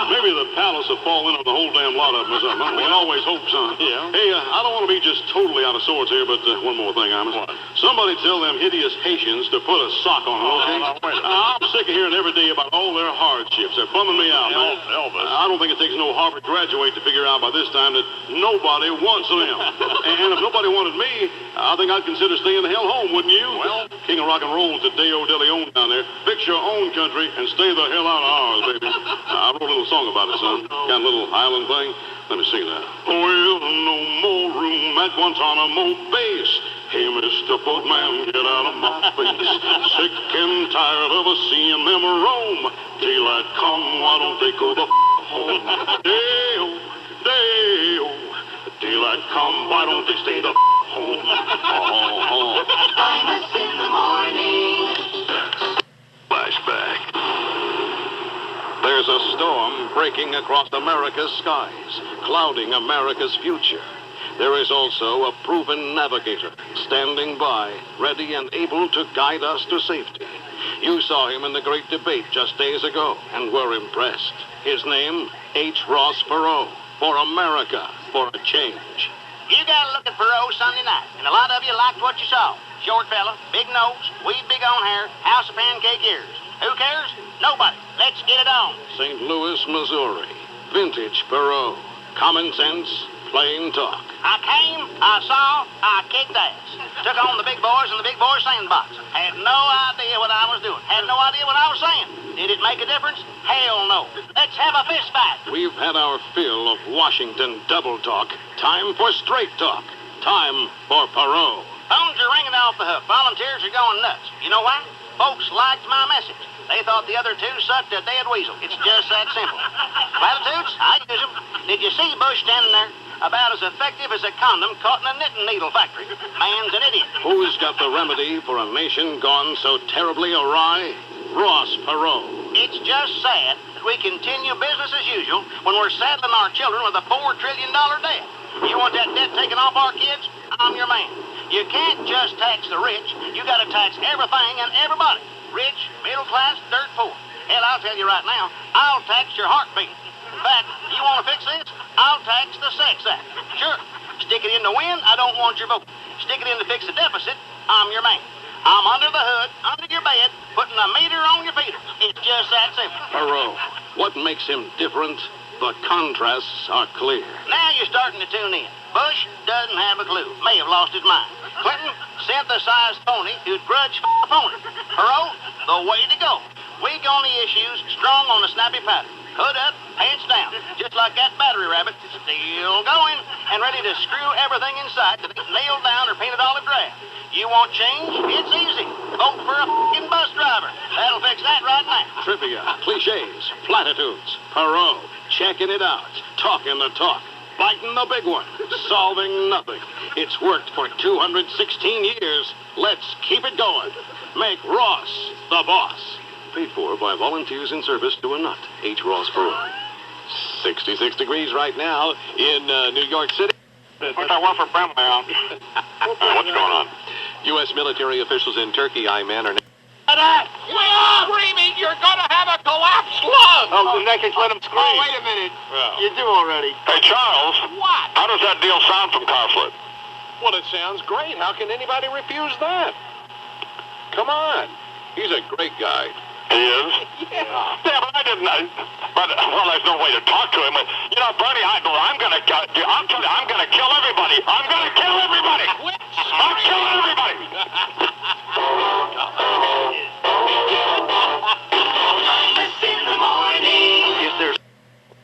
Maybe the palace will fall in on the whole damn lot of them or something. We always hope, son. Yeah. Hey, I don't want to be just totally out of sorts here, but one more thing, Imus. What? Somebody tell them hideous Haitians to put a sock on them, okay? I'm sick of hearing every day about all their hardships. They're bumming me out, man. Elvis. I don't think it takes no Harvard graduate to figure out by this time that nobody wants them. And if nobody wanted me, I think I'd consider staying the hell home, wouldn't you? Well, King of Rock and Roll's the Deo de Leon down there. Fix your own country and stay the hell out of ours, baby. I wrote a little song about it, son. Got a little island thing. Let me sing that. Well, no more room at Guantanamo Base. Hey, Mr. Boatman, get out of my face. Sick and tired of us seeing them roam. Daylight come, why don't they go the home? Day-o, day-o. Daylight come, why don't they stay the home? Imus in the morning. Flashback. There's a storm breaking across America's skies, clouding America's future. There is also a proven navigator standing by, ready and able to guide us to safety. You saw him in the great debate just days ago and were impressed. His name, H. Ross Perot, for America, for a change. You got to look at Perot Sunday night, and a lot of you liked what you saw. Short fella, big nose, weed big on hair, house of pancake ears. Who cares? Nobody. Let's get it on. St. Louis, Missouri. Vintage Perot. Common sense, plain talk. I came, I saw, I kicked ass. Took on the big boys in the big boy sandbox. Had no idea what I was doing. Had no idea what I was saying. Did it make a difference? Hell no. Let's have a fist fight. We've had our fill of Washington double talk. Time for straight talk. Time for Perot. Phones are ringing off the hook. Volunteers are going nuts. You know why? Folks liked my message. They thought the other two sucked a dead weasel. It's just that simple. Platitudes? I use them. Did you see Bush standing there? About as effective as a condom caught in a knitting needle factory. Man's an idiot. Who's got the remedy for a nation gone so terribly awry? Ross Perot. It's just sad that we continue business as usual when we're saddling our children with a $4 trillion debt. You want that debt taken off our kids? I'm your man. You can't just tax the rich. You got to tax everything and everybody. Rich, middle class, dirt poor. Hell, I'll tell you right now, I'll tax your heartbeat. In fact, you want to fix this? I'll tax the sex act. Sure. Stick it in to win, I don't want your vote. Stick it in to fix the deficit, I'm your man. I'm under the hood, under your bed, putting a meter on your feeder. It's just that simple. Perot, what makes him different? The contrasts are clear. Now you're starting to tune in. Bush doesn't have a clue. May have lost his mind. Clinton, synthesized phony who'd grudge opponent. Perot, the way to go. Weak on the issues, strong on the snappy pattern. Hood up, pants down. Just like that battery rabbit, still going and ready to screw everything inside to be nailed down or painted olive drab. You want change? It's easy. Vote for a f***ing bus driver. That'll fix that right now. Trivia, cliches, platitudes. Perot, checking it out. Talking the talk. Biting the big one. Solving nothing. It's worked for 216 years. Let's keep it going. Make Ross the boss. Paid for by volunteers in service to a nut. H. Ross Perot. 66 degrees right now in New York City. What's that one for Brownwell? What's going on? U.S. military officials in Turkey, I man, are... We are screaming you're going to have a collapsed lung. Oh, in that case, let him scream. Oh, wait a minute. Yeah. You do already. Hey, Charles. What? How does that deal sound from Consulate? Well, it sounds great. How can anybody refuse that? Come on. He's a great guy. He is? Yeah. Yeah, but I didn't know. But, well, there's no way to talk to him. But, you know, Bernie, I'm going to kill everybody. I'm going to kill everybody. I'll kill everybody. In the morning. If there's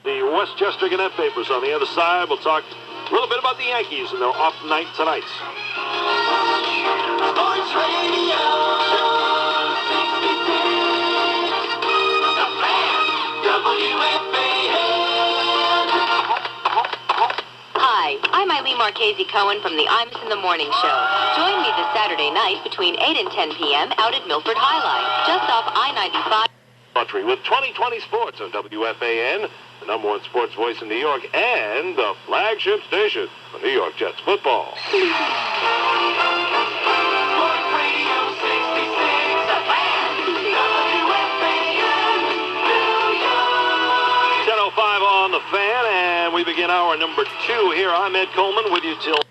the Westchester Gannett papers on the other side, we'll talk a little bit about the Yankees and their off night tonight. Sports Radio. 66. The Fan. WFAN. Hi, I'm Eileen Marchese Cohen from the Imus in the Morning Show. Join me this Saturday night between 8 and 10 p.m. out at Milford High Line, just off I-95. Country with 2020 Sports on WFAN, the number one sports voice in New York, and the flagship station for New York Jets football. Sports Radio 66. The Fan. WFAN. New York. 10:05 on the Fan, and we begin hour number 2 here. I'm Ed Coleman with you till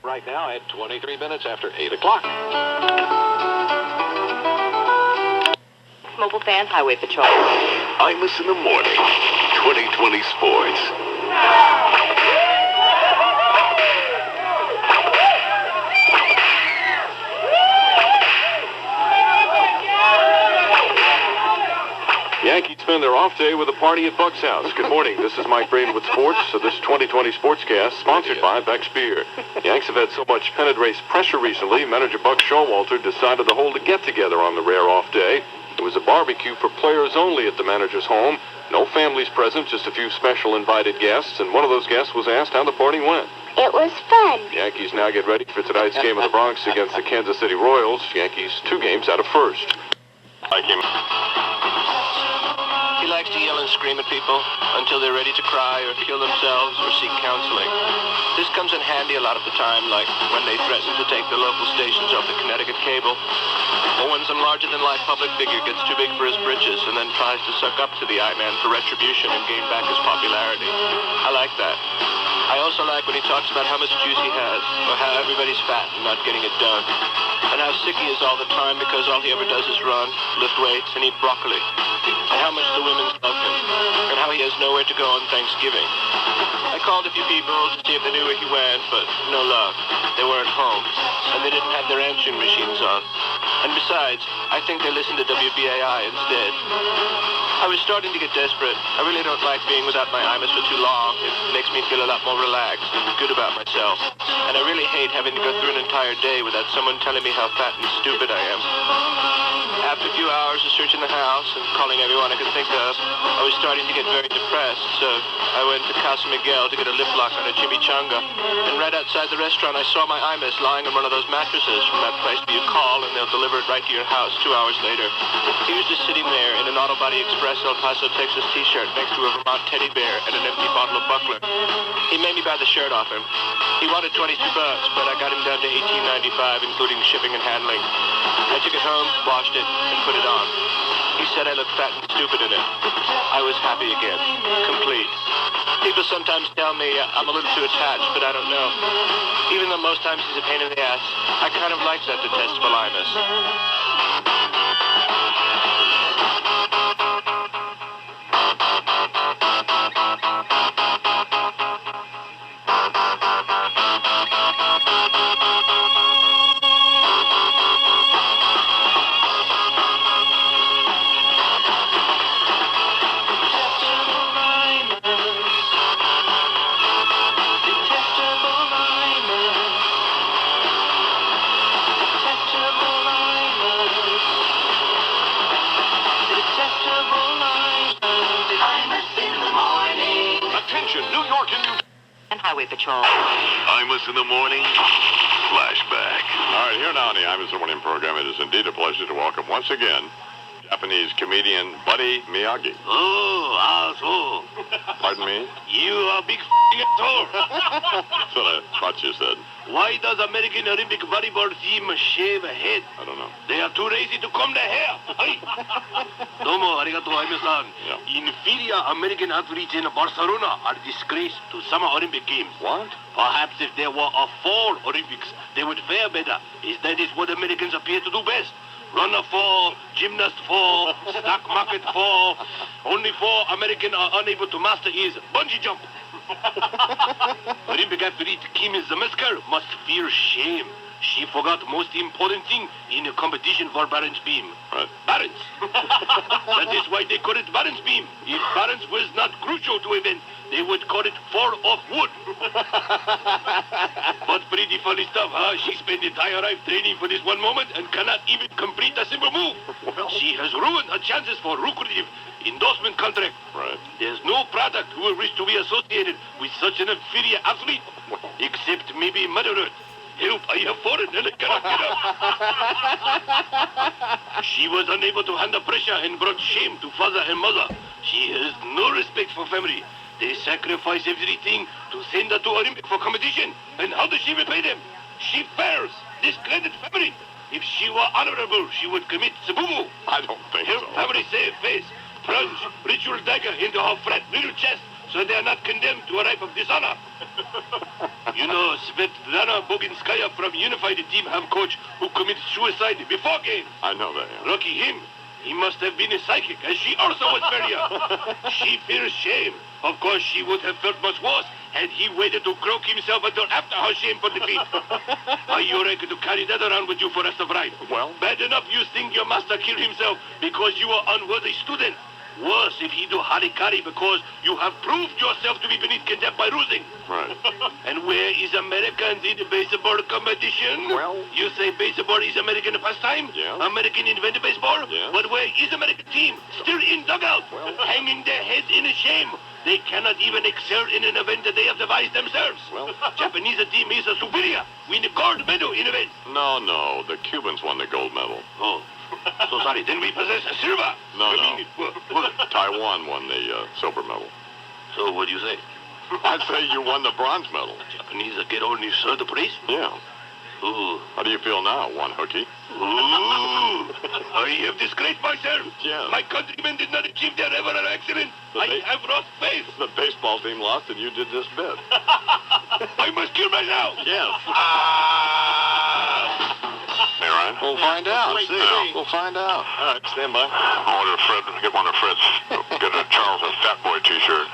right now at 23 minutes after 8 o'clock. Mobile Fans Highway Patrol. Imus in the morning. 2020 Sports. Yankees spend their off day with a party at Buck's house. Good morning. This is Mike Braden with sports. So this 2020 Sportscast sponsored by Beck's Beer. Yanks have had so much pennant race pressure recently, manager Buck Showalter decided to hold a get-together on the rare off day. It was a barbecue for players only at the manager's home. No families present, just a few special invited guests, and one of those guests was asked how the party went. It was fun. Yankees now get ready for tonight's game of the Bronx against the Kansas City Royals. Yankees 2 games out of first. Like him. He likes to yell and scream at people until they're ready to cry or kill themselves or seek counseling. This comes in handy a lot of the time, like when they threaten to take the local stations off the Connecticut cable, or when some larger-than-life public figure gets too big for his britches and then tries to suck up to the I-Man for retribution and gain back his popularity. I like that. I also like when he talks about how much juice he has, or how everybody's fat and not getting it done, and how sick he is all the time because all he ever does is run, lift weights, and eat broccoli, and how much the women love him, and how he has nowhere to go on Thanksgiving. I called a few people to see if they knew where he went, but no luck. They weren't home, and they didn't have their answering machines on. And besides, I think they listened to WBAI instead. I was starting to get desperate. I really don't like being without my Imus for too long. It makes me feel a lot more relaxed and good about myself. And I really hate having to go through an entire day without someone telling me how fat and stupid I am. After a few hours of searching the house and calling everyone I could think of, I was starting to get very depressed, so I went to Casa Miguel to get a lip lock on a chimichanga. And right outside the restaurant, I saw my Imus lying on one of those mattresses from that place where you call and they'll deliver it right to your house 2 hours later. He was just sitting there in an Auto Body Express El Paso, Texas t-shirt next to a Vermont teddy bear and an empty bottle of Buckler. He made me buy the shirt off him. He wanted $22, but I got him down to $18.95, including shipping and handling. I took it home, washed it, and put it on. He said I looked fat and stupid in it. I was happy again. Complete. People sometimes tell me I'm a little too attached, but I don't know. Even though most times he's a pain in the ass, I kind of like that detestable Imus. New York and Highway Patrol. Imus in the morning. Flashback. All right, here now on the Imus in the Morning program, it is indeed a pleasure to welcome once again Japanese comedian Buddy Miyagi. Oh, asshole. Pardon me? You are big asshole. That's what I thought you said. Why does American Olympic volleyball team shave a head? I don't know. They are too lazy to comb their hair. Hey. Domo, arigato, Imus-san. Inferior American athletes in Barcelona are disgraced to Summer Olympic Games. What? Perhaps if there were a fall Olympics, they would fare better. That is what Americans appear to do best. Runner fall, gymnast fall, stock market fall. Only 4 Americans are unable to master is bungee jump. Olympic athlete Kim Zmesker must fear shame. She forgot most important thing in a competition for balance beam. Right. Balance. That is why they call it balance beam. If balance was not crucial to event, they would call it fall off wood. But pretty funny stuff, huh? She spent entire life training for this one moment and cannot even complete a simple move. She has ruined her chances for lucrative endorsement contract. Right. There's no product who will wish to be associated with such an inferior athlete, except maybe Mother Earth. Help, I have fallen and I cannot get up. She was unable to handle pressure and brought shame to father and mother. She has no respect for family. They sacrifice everything to send her to Olympic for competition. And how does she repay them? She fares discredited family. If she were honorable, she would commit sabubu. I don't think Her so. family save face, plunge ritual dagger into her flat little chest so they are not condemned to a life of dishonor. You know, Svetlana Boginskaya from Unified Team have coach who committed suicide before game. I know that, yeah. Lucky him. He must have been a psychic, as she also was failure. She fears shame. Of course, she would have felt much worse had he waited to croak himself until after her shameful defeat. Are you ready to carry that around with you for the rest of life? Well, bad enough you think your master killed himself because you are unworthy student. Worse if he do harikari because you have proved yourself to be beneath contempt by losing. Right. And where is Americans in the baseball competition? Well, you say baseball is American pastime? Yeah. American invented baseball? Yeah. But where is American team? Still in dugout, hanging their heads in shame. They cannot even excel in an event that they have devised themselves. Well, Japanese team is a superior. Win the gold medal in event. No. The Cubans won the gold medal. Oh. So sorry, then we possess a silver. No. What? Taiwan won the silver medal. So what do you say? I'd say you won the bronze medal. Japanese get only third place? Yeah. Ooh. How do you feel now, one hookie? Ooh. I have disgraced myself. Yeah. My countrymen did not achieve their ever excellence. I have lost faith. The baseball team lost and you did this bit. I must kill myself. Yes. Hey, Ryan? We'll find out. Yeah. We'll find out. All right, stand by. I wonder if Fred, get one of Fred's, get a Charles and Fat Boy t-shirt.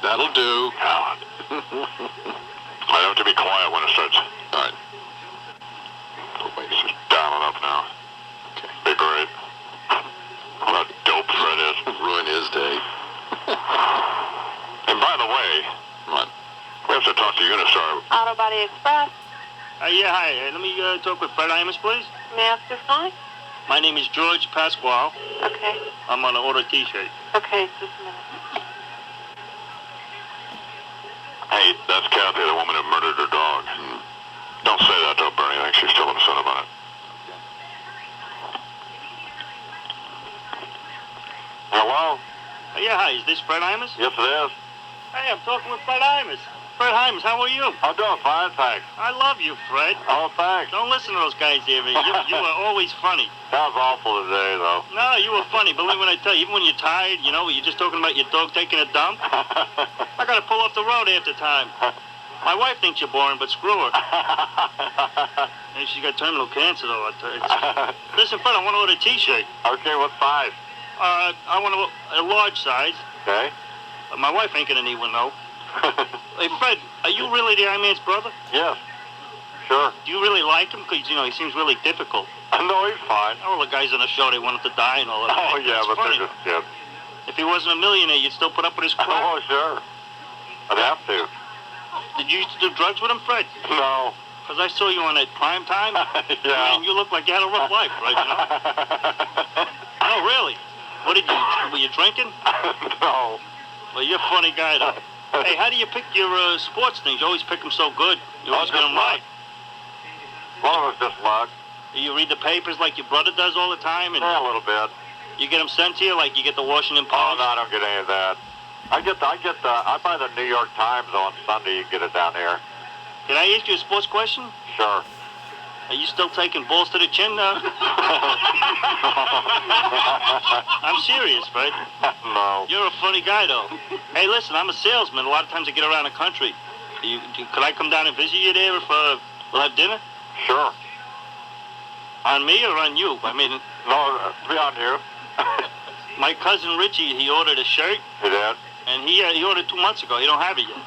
That'll do. God. I have to be quiet when it starts. All right. Wait, this is dialing up now. Okay. Be great. What a dope Fred is. Ruin his day. And by the way, What? we have to talk to Unistar. Auto Body Express. Yeah, hi. Let me talk with Fred Imus, please. May I ask who's calling? My name is George Pasquale. Okay. I'm on an order t-shirt. Okay, just a minute. Hey, that's Kathy, the woman who murdered her dog. Don't say that to her, Bernie. I think she's still upset about it. Hello? Yeah, hi. Is this Fred Imus? Yes, it is. Hey, I'm talking with Fred Imus. Fred Imus, how are you? I'm doing fine, thanks. I love you, Fred. Oh, thanks. Don't listen to those guys here. You are always funny. Sounds awful today, though. No, you were funny. Believe when I tell you, even when you're tired, you know, you're just talking about your dog taking a dump. I gotta pull off the road half the time. My wife thinks you're boring, but screw her. And she's got terminal cancer, though. Listen, Fred, I want to order a t-shirt. Okay, what size? I want a large size. Okay. My wife ain't gonna need one, though. Hey, Fred, are you really the Iron Man's brother? Yes. Sure. Do you really like him? Because, you know, he seems really difficult. No, he's fine. All the guys on the show, they wanted to die and all that. Oh, yeah, It's but funny. they're just kids. If he wasn't a millionaire, you'd still put up with his crap? Oh, sure. I'd have to. Did you used to do drugs with him, Fred? No. Because I saw you on that prime time. Yeah. Man, you look like you had a rough life, right? You know? Oh, really? What did you, were you drinking? No. Well, you're a funny guy, though. Hey, how do you pick your sports things? You always pick them so good. You always get them right. One of us just luck. Do you read the papers like your brother does all the time? And Yeah, a little bit. You get them sent to you like you get the Washington Post? Oh, no, I don't get any of that. I buy the New York Times on Sunday. You get it down here. Can I ask you a sports question? Sure. Are you still taking balls to the chin now? I'm serious, Fred. No. You're a funny guy, though. Hey, listen, I'm a salesman. A lot of times I get around the country. Could I come down and visit you there if we'll have dinner? Sure. On me or on you? I mean... No, be on you. My cousin Richie, he ordered a shirt. He did? And he ordered 2 months ago. He don't have it yet.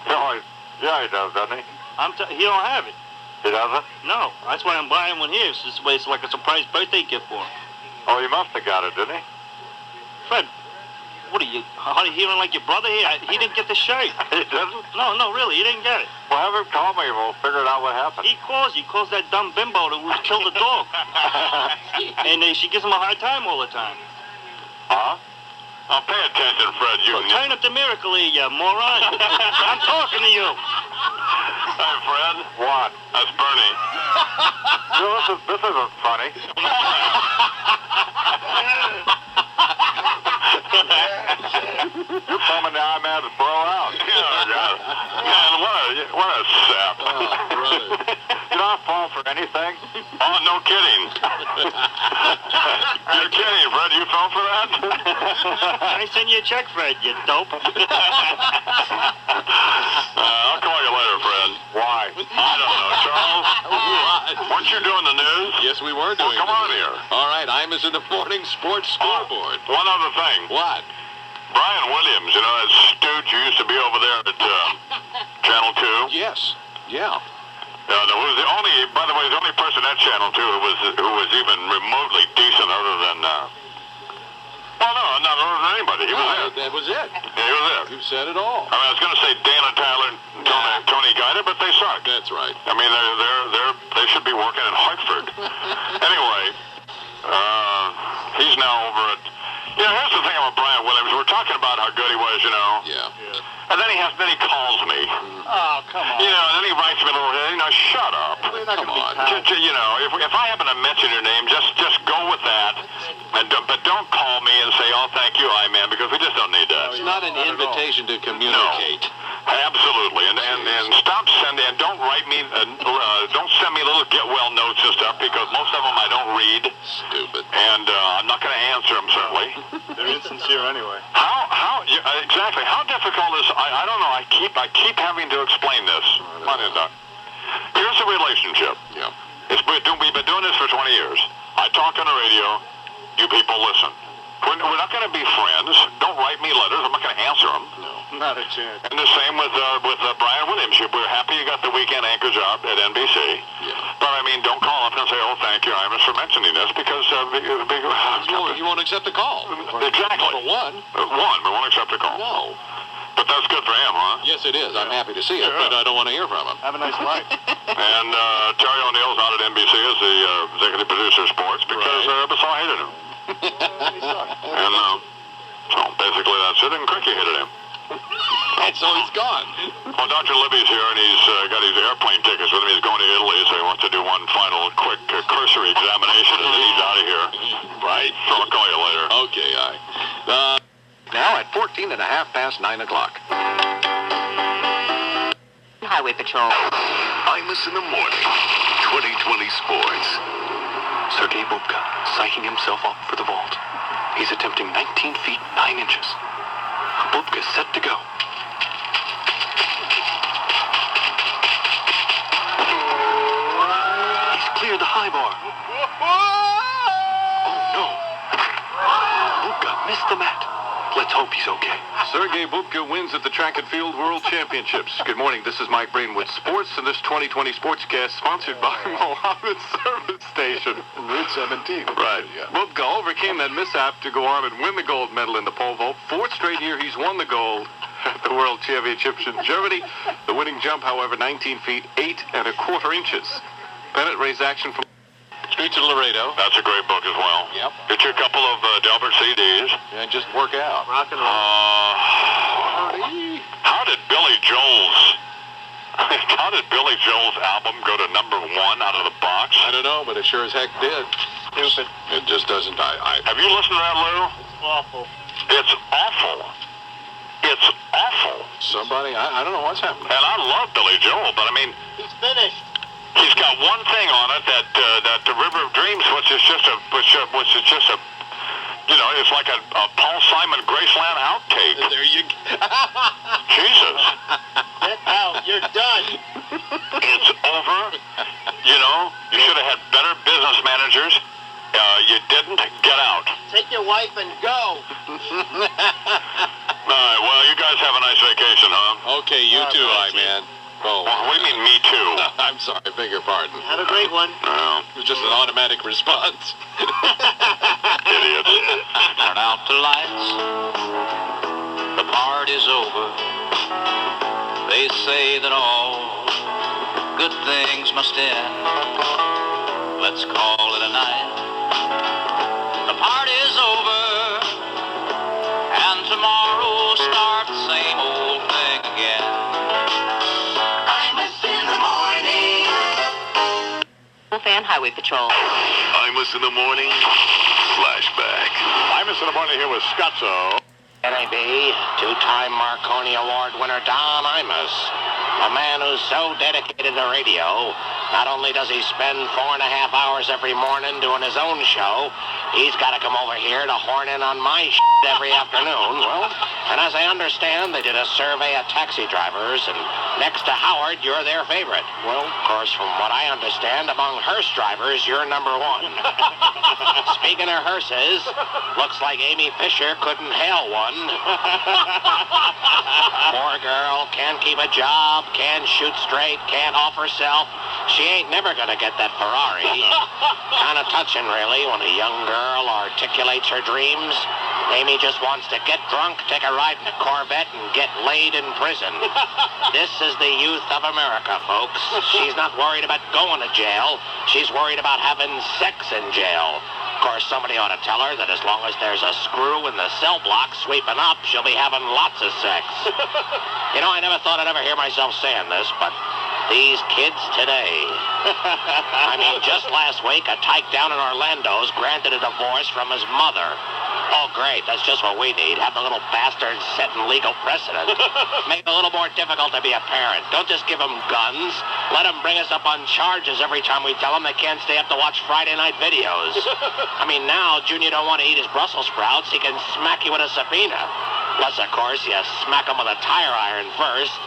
No, yeah, he does, doesn't he? He don't have it. He doesn't? No, that's why I'm buying one here. It's like a surprise birthday gift for him. Oh, he must have got it, didn't he? Fred, what are you hearing like your brother here? He didn't get the shirt. He didn't? No, really, he didn't get it. Well, have him call me. We'll figure out what happened. He calls that dumb bimbo who killed the dog. And she gives him a hard time all the time. Huh? Oh, pay attention, Fred. Turn up the miracle here, you moron. I'm talking to you. Hey, Fred. What? That's Bernie. This isn't funny. You're foaming the eye man to throw out. Man, what a sap. Oh, brother. Did I fall for anything? Oh, no kidding. You're kidding, Fred. You fell for that? I send you a check, Fred, you dope. I'll call you later, Fred. Why? I don't know, Charles. Weren't you doing the news? Yes, we were doing Come on here. All right, Imus in the morning sports scoreboard. One other thing. What? Brian Williams, you know that stooge who used to be over there at Channel 2? Yes. Yeah. There was the only person at Channel 2 who was even remotely decent other than, well, no, not other than anybody. He was it. That was it. Yeah, he was it. You said it all. I mean, I was going to say Dana Tyler and Tony Guida, but they suck. That's right. I mean, they should be working in Hartford. Anyway, he's now over at... You know, here's the thing about Brian Williams. We're talking about how good he was, you know. Yeah. And then he calls me. Oh, come on. You know, and then he writes me a little, you know, shut up. Come on. You know, if I happen to mention your name, just go with that. But don't call me and say, oh, thank you, I-Man, because we just don't need that. It's not an invitation to communicate. No, absolutely. And stop sending, and don't write me, don't send me little get-well notes and stuff, because most of them I don't read. Stupid. And I'm not going to answer them, certainly. They're insincere anyway. Exactly. How difficult is, I don't know, I keep having to explain this. Here's the relationship. Yeah. We've been doing this for 20 years. I talk on the radio. You people listen. We're not going to be friends. Don't write me letters. I'm not going to answer them. No. Not a chance. And the same with Brian Williams. We're happy you got the weekend anchor job at NBC. Yeah. But, I mean, don't call up and say, oh, thank you, Imus, for mentioning this, because... you won't accept the call. Exactly. For one. We won't accept the call. No. But that's good for him, huh? Yes, it is. I'm happy to see it, but I don't want to hear from him. Have a nice life. And Terry O'Neill's out at NBC as the executive producer of sports because Basal hated him. And so basically that's it, and Cricky hated him. And so he's gone. Well, Dr. Libby's here, and he's got his airplane tickets with him. He's going to Italy, so he wants to do one final quick cursory examination, and then he's out of here. Right. So I'll call you later. Okay, now at 14 and a half past 9 o'clock. Highway Patrol. Imus in the morning. 2020 sports. Sergei Bubka psyching himself up for the vault. He's attempting 19 feet 9 inches. Bubka set to go. He's cleared the high bar. Oh no. Bubka missed the mat. Let's hope he's okay. Sergei Bubka wins at the Track and Field World Championships. Good morning. This is Mike Breen with sports, and this 2020 Sportscast sponsored by Mohammed Service Station. Route 17. Right. Yeah. Bubka overcame that mishap to go on and win the gold medal in the pole vault. Fourth straight year he's won the gold at the World Championships in Germany. The winning jump, however, 19 feet 8 1/4 inches. Pennant race action from Streets of Laredo. That's a great book as well. Yep. Get you a couple of Delbert CDs. And just work out. Rock and roll. How did Billy Joel's album go to #1 out of the box? I don't know, but it sure as heck did. stupid. It just doesn't. Have you listened to that, Lou? Awful. It's awful. It's awful. Somebody, I don't know what's happening. And I love Billy Joel, but I mean, He's finished. he's got one thing on it that the River of Dreams, which is just a, you know, it's like a Paul Simon Graceland outtake. There you go. Jesus. Get out. You're done. It's over. You know, you should have had better business managers. You didn't. Get out. Take your wife and go. All right, well, you guys have a nice vacation, huh? Okay, you too, man. Oh, what do you mean, me too? I'm sorry, beg your pardon. Have a great one. Well, It was just an automatic response. idiots. Turn out the lights. The party's over. They say that all good things must end. Let's call it a night. The party's over, and tomorrow start the same old thing again. Imus in the morning. Fan Highway Patrol. Imus in the morning. Flashback. Imus in the morning here with Scotzo. NAB, two-time Marconi Award winner Don Imus. A man who's so dedicated to radio, not only does he spend 4.5 hours every morning doing his own show, he's got to come over here to horn in on my every afternoon. Well, and as I understand, they did a survey of taxi drivers, and next to Howard, you're their favorite. Well, of course, from what I understand, among hearse drivers, you're number one. Speaking of hearses, looks like Amy Fisher couldn't hail one. Poor girl, can't keep a job, can't shoot straight, can't off herself. She ain't never gonna get that Ferrari. Kind of touching, really, when a young girl articulates her dreams. Amy just wants to get drunk, take a ride in a Corvette, and get laid in prison. This is the youth of America, folks. She's not worried about going to jail. She's worried about having sex in jail. Of course, somebody ought to tell her that as long as there's a screw in the cell block sweeping up, she'll be having lots of sex. You know, I never thought I'd ever hear myself saying this, but these kids today. I mean, just last week, a tyke down in Orlando's granted a divorce from his mother. Oh, great. That's just what we need. Have the little bastards setting legal precedent. Make it a little more difficult to be a parent. Don't just give them guns. Let them bring us up on charges every time we tell them they can't stay up to watch Friday night videos. I mean, now Junior don't want to eat his Brussels sprouts. He can smack you with a subpoena. Plus, of course, you smack him with a tire iron first.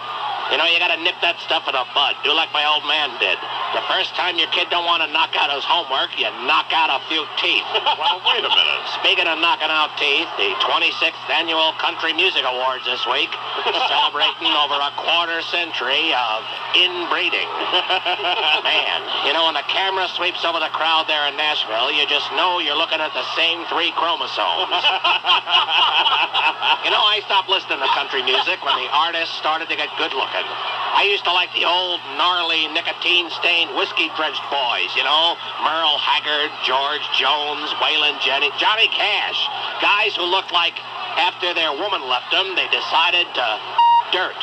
You know, you gotta nip that stuff in the bud. Do like my old man did. The first time your kid don't want to knock out his homework, you knock out a few teeth. Well, wait a minute. Speaking of knocking out teeth, the 26th Annual Country Music Awards this week, celebrating over a quarter century of inbreeding. Man, you know, when the camera sweeps over the crowd there in Nashville, you just know you're looking at the same 3 chromosomes. You know, I stopped listening to country music when the artists started to get good looking. I used to like the old, gnarly, nicotine-stained, whiskey-drenched boys, you know? Merle Haggard, George Jones, Waylon Jennings, Johnny Cash. Guys who looked like after their woman left them, they decided to dirt.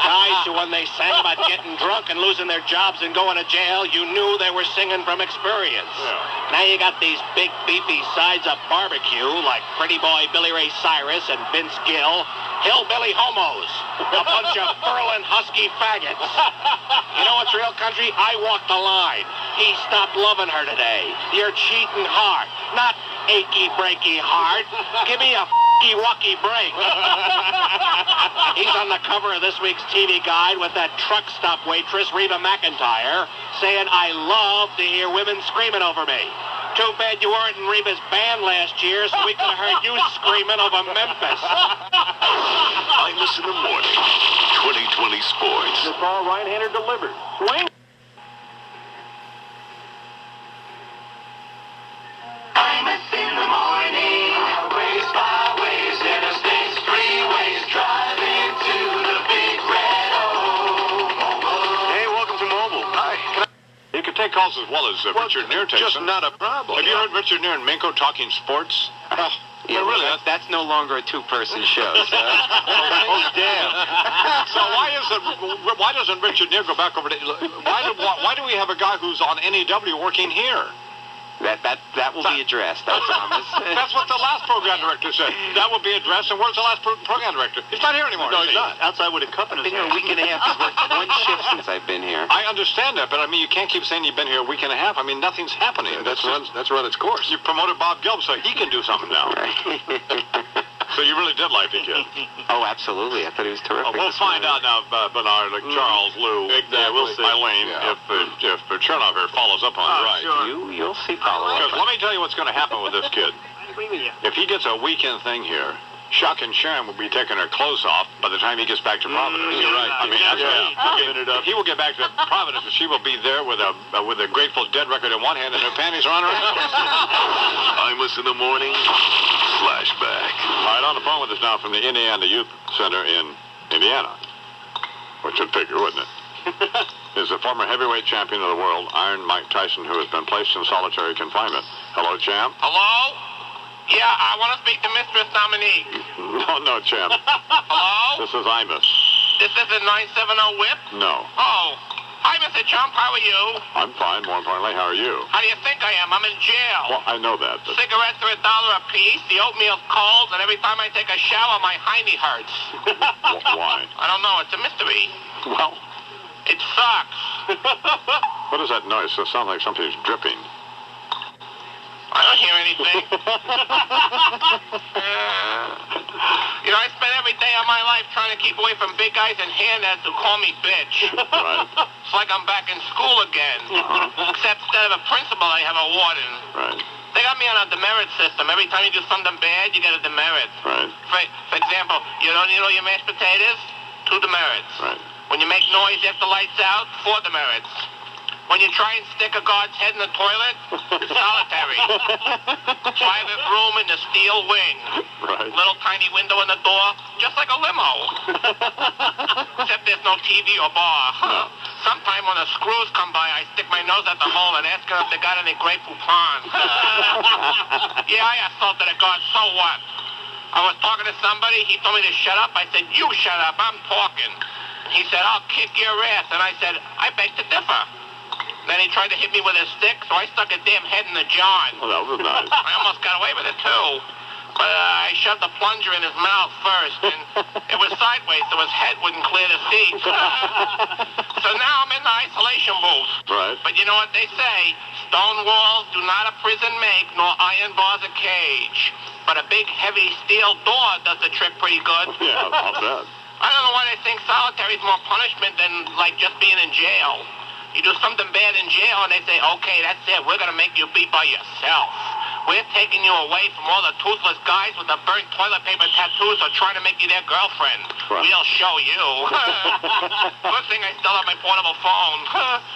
Guys who, when they sang about getting drunk and losing their jobs and going to jail, you knew they were singing from experience. Yeah. Now you got these big, beefy sides of barbecue like Pretty Boy Billy Ray Cyrus and Vince Gill, hillbilly homos, a bunch of Berlin husky faggots. You know what's real country? I walked the line. He stopped loving her today. You're cheating hard, not achy breaky hard. Give me a walkie break. He's on the cover of this week's TV Guide with that truck stop waitress, Reba McEntire, saying, "I love to hear women screaming over me." Too bad you weren't in Reba's band last year, so we could have heard you screaming over Memphis. Imus in the morning. 2020 sports. The ball right-hander delivered. Swing. Imus in the morning. Highways, byways, interstates, freeways, driving to the big red old. Hey, welcome to Mobile. Hi. You can take calls as well as Richard Neer takes Just them. not a problem. Have you heard Richard Neer and Minko talking sports? Yeah, well, really, that's no longer a two-person show. So. Oh, damn. So why doesn't Richard Neer go back over to... Why do we have a guy who's on NEW working here? That will be addressed, I promise. That's what the last program director said. That will be addressed, and where's the last program director? He's not here anymore. No, he's not. Outside with a cup in his hand. I've been here a week and a half. He's worked one shift since I've been here. I understand that, but I mean, you can't keep saying you've been here a week and a half. I mean, nothing's happening. That's run its course. You promoted Bob Gelb so he can do something now. So you really did like the kid. Oh, absolutely. I thought he was terrific. We'll find out now, Bernard, Charles, Lou, we'll see. Eileen, if Chernoff here follows up on it. Right. Sure. You'll see follow-up. Because let me tell you what's going to happen with this kid. I agree with you. If he gets a weekend thing here, Chuck and Sharon will be taking her clothes off by the time he gets back to Providence. You're right. I mean, giving it up. He will get back to Providence, and she will be there with a Grateful Dead record in one hand and her panties around her ankles. Imus in the morning. Flashback. All right, on the phone with us now from the Indiana Youth Center in Indiana, which would figure, wouldn't it? Is the former heavyweight champion of the world, Iron Mike Tyson, who has been placed in solitary confinement. Hello, champ. Hello? Yeah, I want to speak to Mistress Dominique. No, champ. Hello? This is Imus. This is a 970 whip? No. Oh. Hi, Mr. Chump. How are you? I'm fine. More importantly, how are you? How do you think I am? I'm in jail. Well, I know that. But... Cigarettes are $1 a piece. The oatmeal's cold, and every time I take a shower, my hiney hurts. Why? I don't know. It's a mystery. Well, it sucks. What is that noise? It sounds like something's dripping. I don't hear anything. You know, I spend every day of my life trying to keep away from big guys and hairnets who call me bitch. Right. It's like I'm back in school again. Except instead of a principal, I have a warden. Right. They got me on a demerit system. Every time you do something bad, you get a demerit. Right. For example, you don't need all your mashed potatoes? 2 demerits. Right. When you make noise after lights out, 4 demerits. When you try and stick a guard's head in the toilet, solitary. Private room in the steel wing. Right. Little tiny window in the door, just like a limo. Except there's no TV or bar. No. Sometime when the screws come by, I stick my nose at the hole and ask them if they got any Grey Poupon. Yeah, I assaulted a guard, so what? I was talking to somebody, he told me to shut up. I said, you shut up, I'm talking. He said, I'll kick your ass. And I said, I beg to differ. Then he tried to hit me with a stick, so I stuck a damn head in the john. Well, that was nice. I almost got away with it, too. But I shoved the plunger in his mouth first, and it was sideways, so his head wouldn't clear the seat. So now I'm in the isolation booth. Right. But you know what they say? Stone walls do not a prison make, nor iron bars a cage. But a big, heavy steel door does the trick pretty good. Yeah, I'll bet. I don't know why they think solitary is more punishment than, like, just being in jail. You do something bad in jail, and they say, okay, that's it. We're going to make you be by yourself. We're taking you away from all the toothless guys with the burnt toilet paper tattoos who are trying to make you their girlfriend. Right. We'll show you. Good thing I still have my portable phone.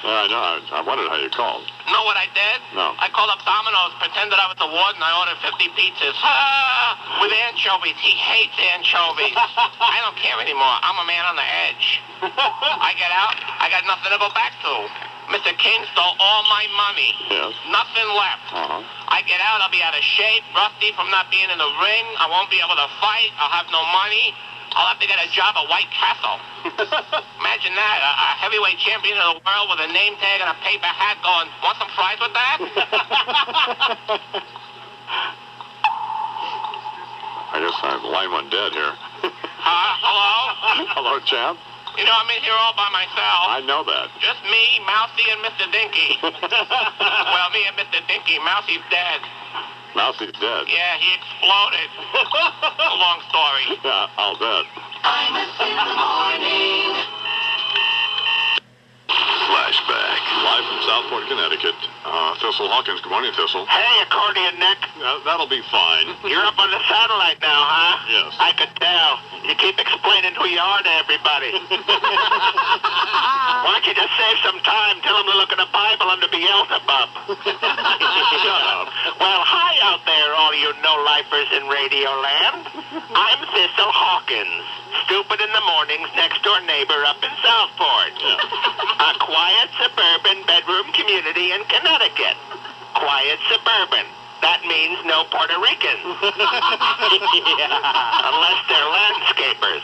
Yeah, I know. I wondered how you called. Know what I did? No. I called up Domino's, pretended I was the warden. I ordered 50 pizzas. With anchovies. He hates anchovies. I don't care anymore. I'm a man on the edge. I get out. I got nothing to go back to. Mr. King stole all my money. Yes. Nothing left. Uh-huh. I get out. I'll be out of shape, rusty from not being in the ring. I won't be able to fight. I'll have no money. I'll have to get a job at White Castle. Imagine that, a heavyweight champion of the world with a name tag and a paper hat going, want some fries with that? I guess line went dead here. Hello? Hello, champ. You know, I'm in here all by myself. I know that. Just me, Mousy, and Mr. Dinky. Well, me and Mr. Dinky. Mousy's dead. Mousie's dead. Yeah, he exploded. A long story. Yeah, I'll bet. Imus in the morning. Flashback. Live from Southport, Connecticut. Thistle Hawkins. Good morning, Thistle. Hey, accordion neck. That'll be fine. You're up on the satellite now, huh? Yes. I could tell. You keep explaining who you are to everybody. Why don't you just save some time? Tell them to look in the Bible under Beelzebub. Shut up. Well, hi out there, all you no-lifers in Radio Land. I'm Thistle Hawkins. Stupid in the morning's next-door neighbor up in Southport. Yeah. A quiet suburban bedroom community in Connecticut. Quiet suburban. That means no Puerto Ricans. Unless they're landscapers.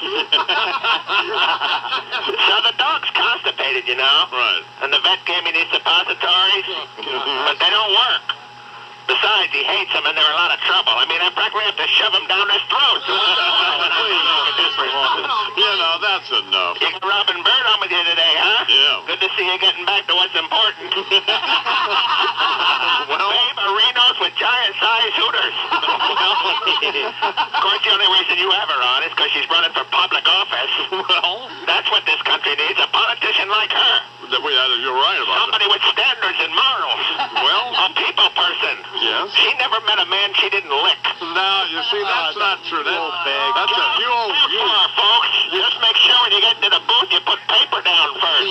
So the dog's constipated, you know. Right. And the vet gave me these suppositories, but they don't work. Besides, he hates them, and they're a lot of trouble. I mean, I practically have to shove them down his throat. You know, that's enough. You got Robin Bird on with you today, huh? Yeah. Good to see you getting back to what's important. Well, Babe arenas with giant-sized hooters. Of course, the only reason you have her on is because she's running for public office. Well, That's what this country needs, a politician like her. you're right about Somebody with standards and morals. Well, A people person. yes. She never met a man she didn't lick. No, you see, that's not true. That's Far, folks. Just make sure when you get to the booth, you put paper down first.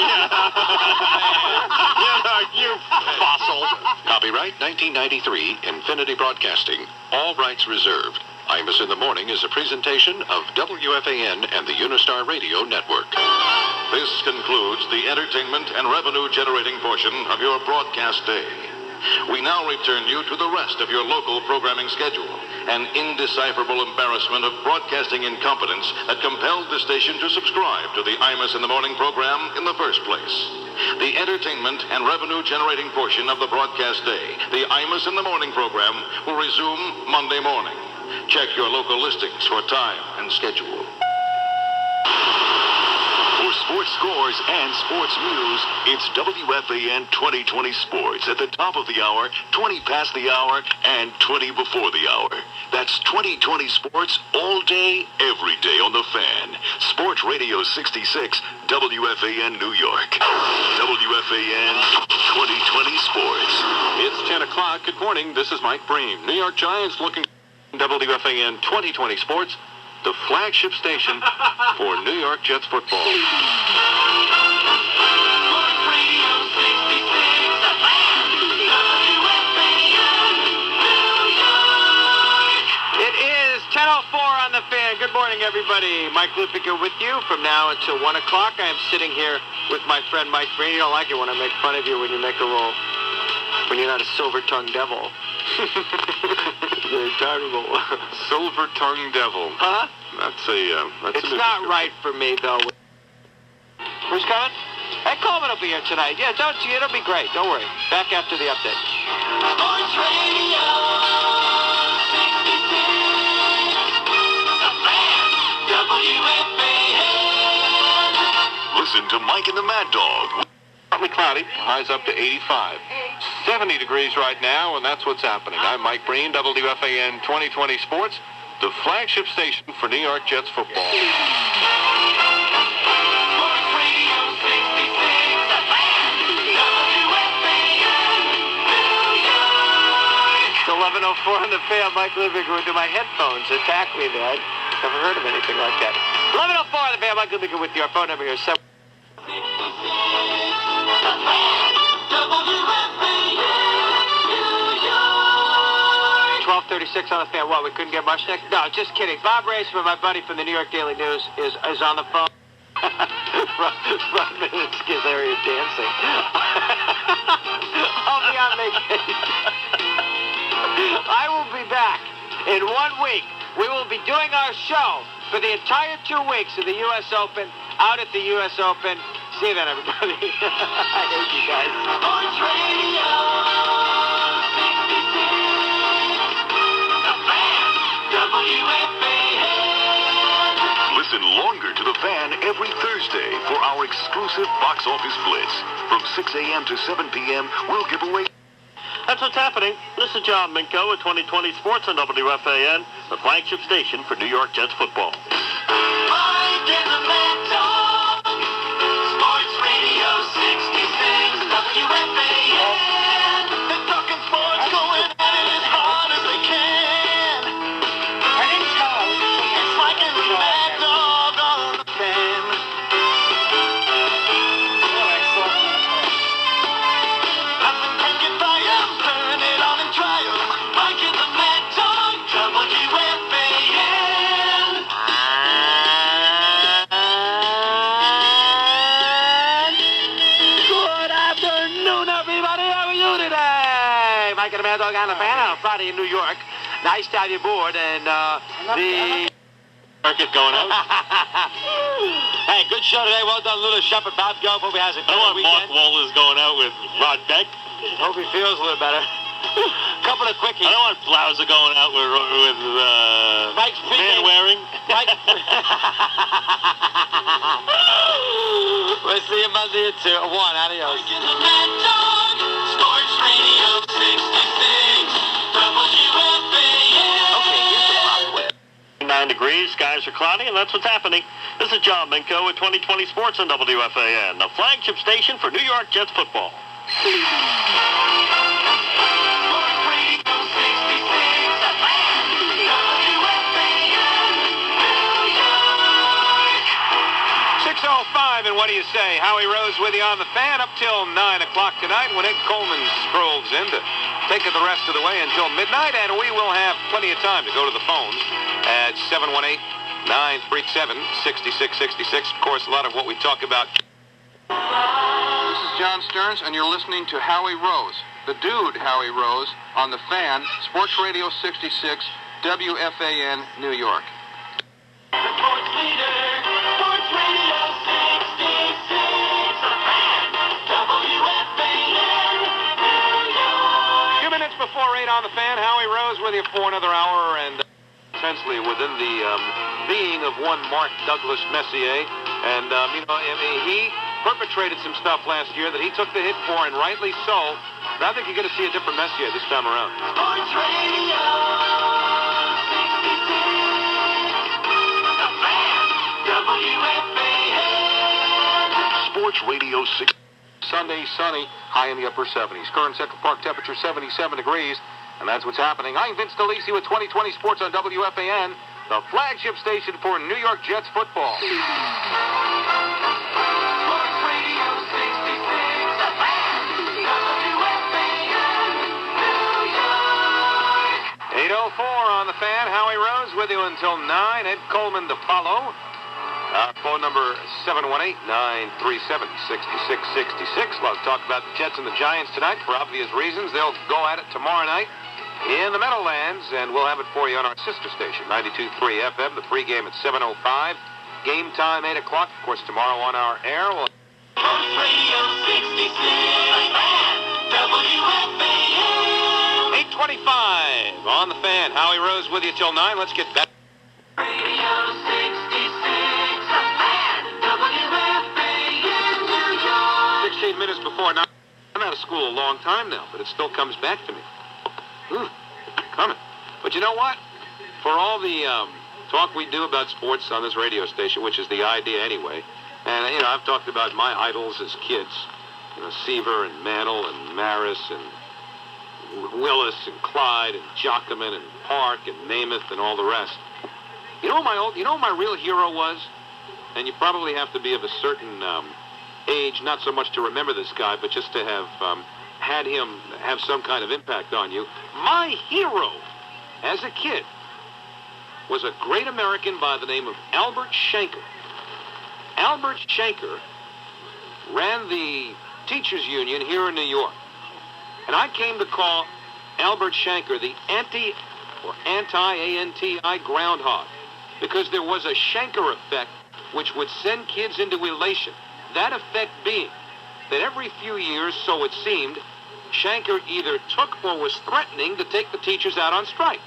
You fossil. Copyright 1993, Infinity Broadcasting. All rights reserved. Imus in the Morning is a presentation of WFAN and the Unistar Radio Network. This concludes the entertainment and revenue-generating portion of your broadcast day. We now return you to the rest of your local programming schedule, an indecipherable embarrassment of broadcasting incompetence that compelled the station to subscribe to the Imus in the Morning program in the first place. The entertainment and revenue-generating portion of the broadcast day, the Imus in the Morning program, will resume Monday morning. Check your local listings for time and schedule. For sports scores and sports news, it's WFAN 2020 Sports at the top of the hour, 20 past the hour, and 20 before the hour. That's 2020 Sports all day, every day on the Fan. Sports Radio 66, WFAN New York. WFAN 2020 Sports. It's 10 o'clock. Good morning. This is Mike Bream. New York Giants looking WFAN 2020 Sports, the flagship station for New York Jets football. It is 10:04 on the Fan. Good morning, everybody. Mike Lupica with you from now until 1 o'clock. I am sitting here with my friend Mike Breen. You don't like it when I make fun of you when you make a roll. When you're not a silver-tongued devil. Very terrible. Silver-tongued devil. Huh? That's It's not right for me, though. Who's coming? Hey, Coleman will be here tonight. Yeah, it'll be great. Don't worry. Back after the update. Sports Radio 66. The Fan. WFAN. Listen to Mike and the Mad Dog. Partly cloudy, highs up to 85. 70 degrees right now, and that's what's happening. I'm Mike Breen, WFAN 2020 Sports, the flagship station for New York Jets football. Sports Radio 66. The Fan. WFAN. New York. It's 11:04 on the Fan. Mike Lupica with my headphones attack me there. I've never heard of anything like that. 11:04 on the Fan. Mike Lupica with you. Our phone number here is 7. 12:36 on the Fan. What, we couldn't get much next? No, just kidding. Bob Raceman, my buddy from the New York Daily News, is on the phone. Rob Minitsky's area dancing. I'll be on vacation. I will be back in 1 week. We will be doing our show for the entire 2 weeks of the U.S. Open, out at the U.S. Open. See you then, everybody. I hate you guys. Sports Radio 66. The Fan. WFAN. Listen longer to the Fan every Thursday for our exclusive box office blitz. From 6 a.m. to 7 p.m., we'll give away. That's what's happening. This is John Minko with 2020 Sports on WFAN, the flagship station for New York Jets football. Mike and the Mad Dog. Sports Radio 66. WFAN. They're talking sports, going at it as hard as they can. It's Mike and the Mad Dog on the Fan. Nothing can get by 'em. Turn it on and try 'em. Mike and the Mad Dog. WFAN. Mike and the Mad Dog on the Fan on a Friday in New York. Nice to have you aboard, and the... Circuit going out. Hey, good show today. Well done, Luna Shepard. Bob Gelb. Hope he has a I don't want Mark Wahlers going out with Rod Beck. Hope he feels a little better. Couple of quickies. I don't want Blauser going out with Mike's Man Waring. Mike. We'll see you Monday at 2. 1. Adios. Sports Radio 66. WFAN. Okay, here's the problem. 9 degrees, skies are cloudy, and that's what's happening. This is John Minko with 2020 Sports on WFAN, the flagship station for New York Jets football. Sports Radio 66. WFAN, New York. 6:05, and what do you say? Howie Rose with you on the Fan up till 9 o'clock tonight when Ed Coleman strolls in to take it the rest of the way until midnight, and we will have plenty of time to go to the phones at 718-937-6666. Of course, a lot of what we talk about. This is John Stearns, and you're listening to Howie Rose, the dude Howie Rose, on the Fan, Sports Radio 66, WFAN, New York. Sports leader, Sports Radio 66. The Fan, WFAN, New York. 2 minutes before 8 on the Fan, Howie Rose with you for another hour, and essentially within the being of one Mark Douglas Messier. And, he perpetrated some stuff last year that he took the hit for, and rightly so. But I think you're going to see a different Messier this time around. Sports Radio 66. The Fan, WFAN. Sports Radio 6. Sunday, sunny, high in the upper 70s. Current Central Park temperature 77 degrees. And that's what's happening. I'm Vince DeLisi with 2020 Sports on WFAN, the flagship station for New York Jets football. Sports Radio 66. The Fan, WFAN, New York. 8:04 on the Fan. Howie Rose with you until 9. Ed Coleman to follow. Phone number 718-937-6666. Love to talk about the Jets and the Giants tonight for obvious reasons. They'll go at it tomorrow night in the Meadowlands, and we'll have it for you on our sister station, 92.3 FM. The pregame at 7:05. Game time, 8 o'clock. Of course, tomorrow on our air. Sports Radio 66. WFAN. 8:25 on the Fan. Howie Rose with you till 9. Let's get back. Radio 66. WFAN, New York. 16 minutes before 9. I'm out of school a long time now, but it still comes back to me. Coming. But you know what? For all the talk we do about sports on this radio station, which is the idea anyway, and, I've talked about my idols as kids, Seaver and Mantle and Maris and Willis and Clyde and Jockman and Park and Namath and all the rest. You know what my real hero was? And you probably have to be of a certain age, not so much to remember this guy, but just to have had him have some kind of impact on you. My hero as a kid was a great American by the name of Albert Shanker. Albert Shanker ran the teachers union here in New York. And I came to call Albert Shanker the anti-ANTI groundhog, because there was a Shanker effect which would send kids into elation. That effect being that every few years, so it seemed, Shanker either took or was threatening to take the teachers out on strike.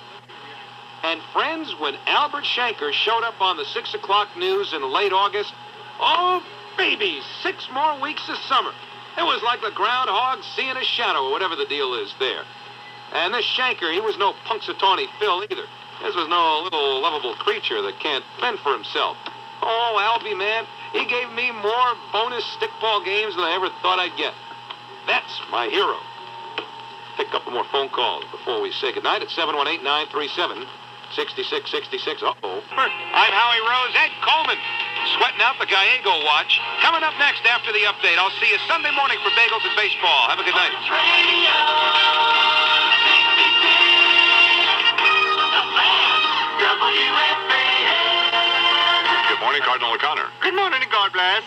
And friends, when Albert Shanker showed up on the 6 o'clock news in late August, oh, baby, 6 more weeks of summer. It was like the groundhog seeing a shadow, or whatever the deal is there. And this Shanker, he was no Punxsutawney Phil either. This was no little lovable creature that can't fend for himself. Oh, Albie, man, he gave me more bonus stickball games than I ever thought I'd get. That's my hero. Pick up more phone calls before we say goodnight at 718-937-6666. Uh-oh. I'm Howie Rose, Ed Coleman, sweating out the Gallego watch. Coming up next after the update. I'll see you Sunday morning for Bagels and Baseball. Have a good night. Good morning, Cardinal O'Connor. Good morning, and God bless.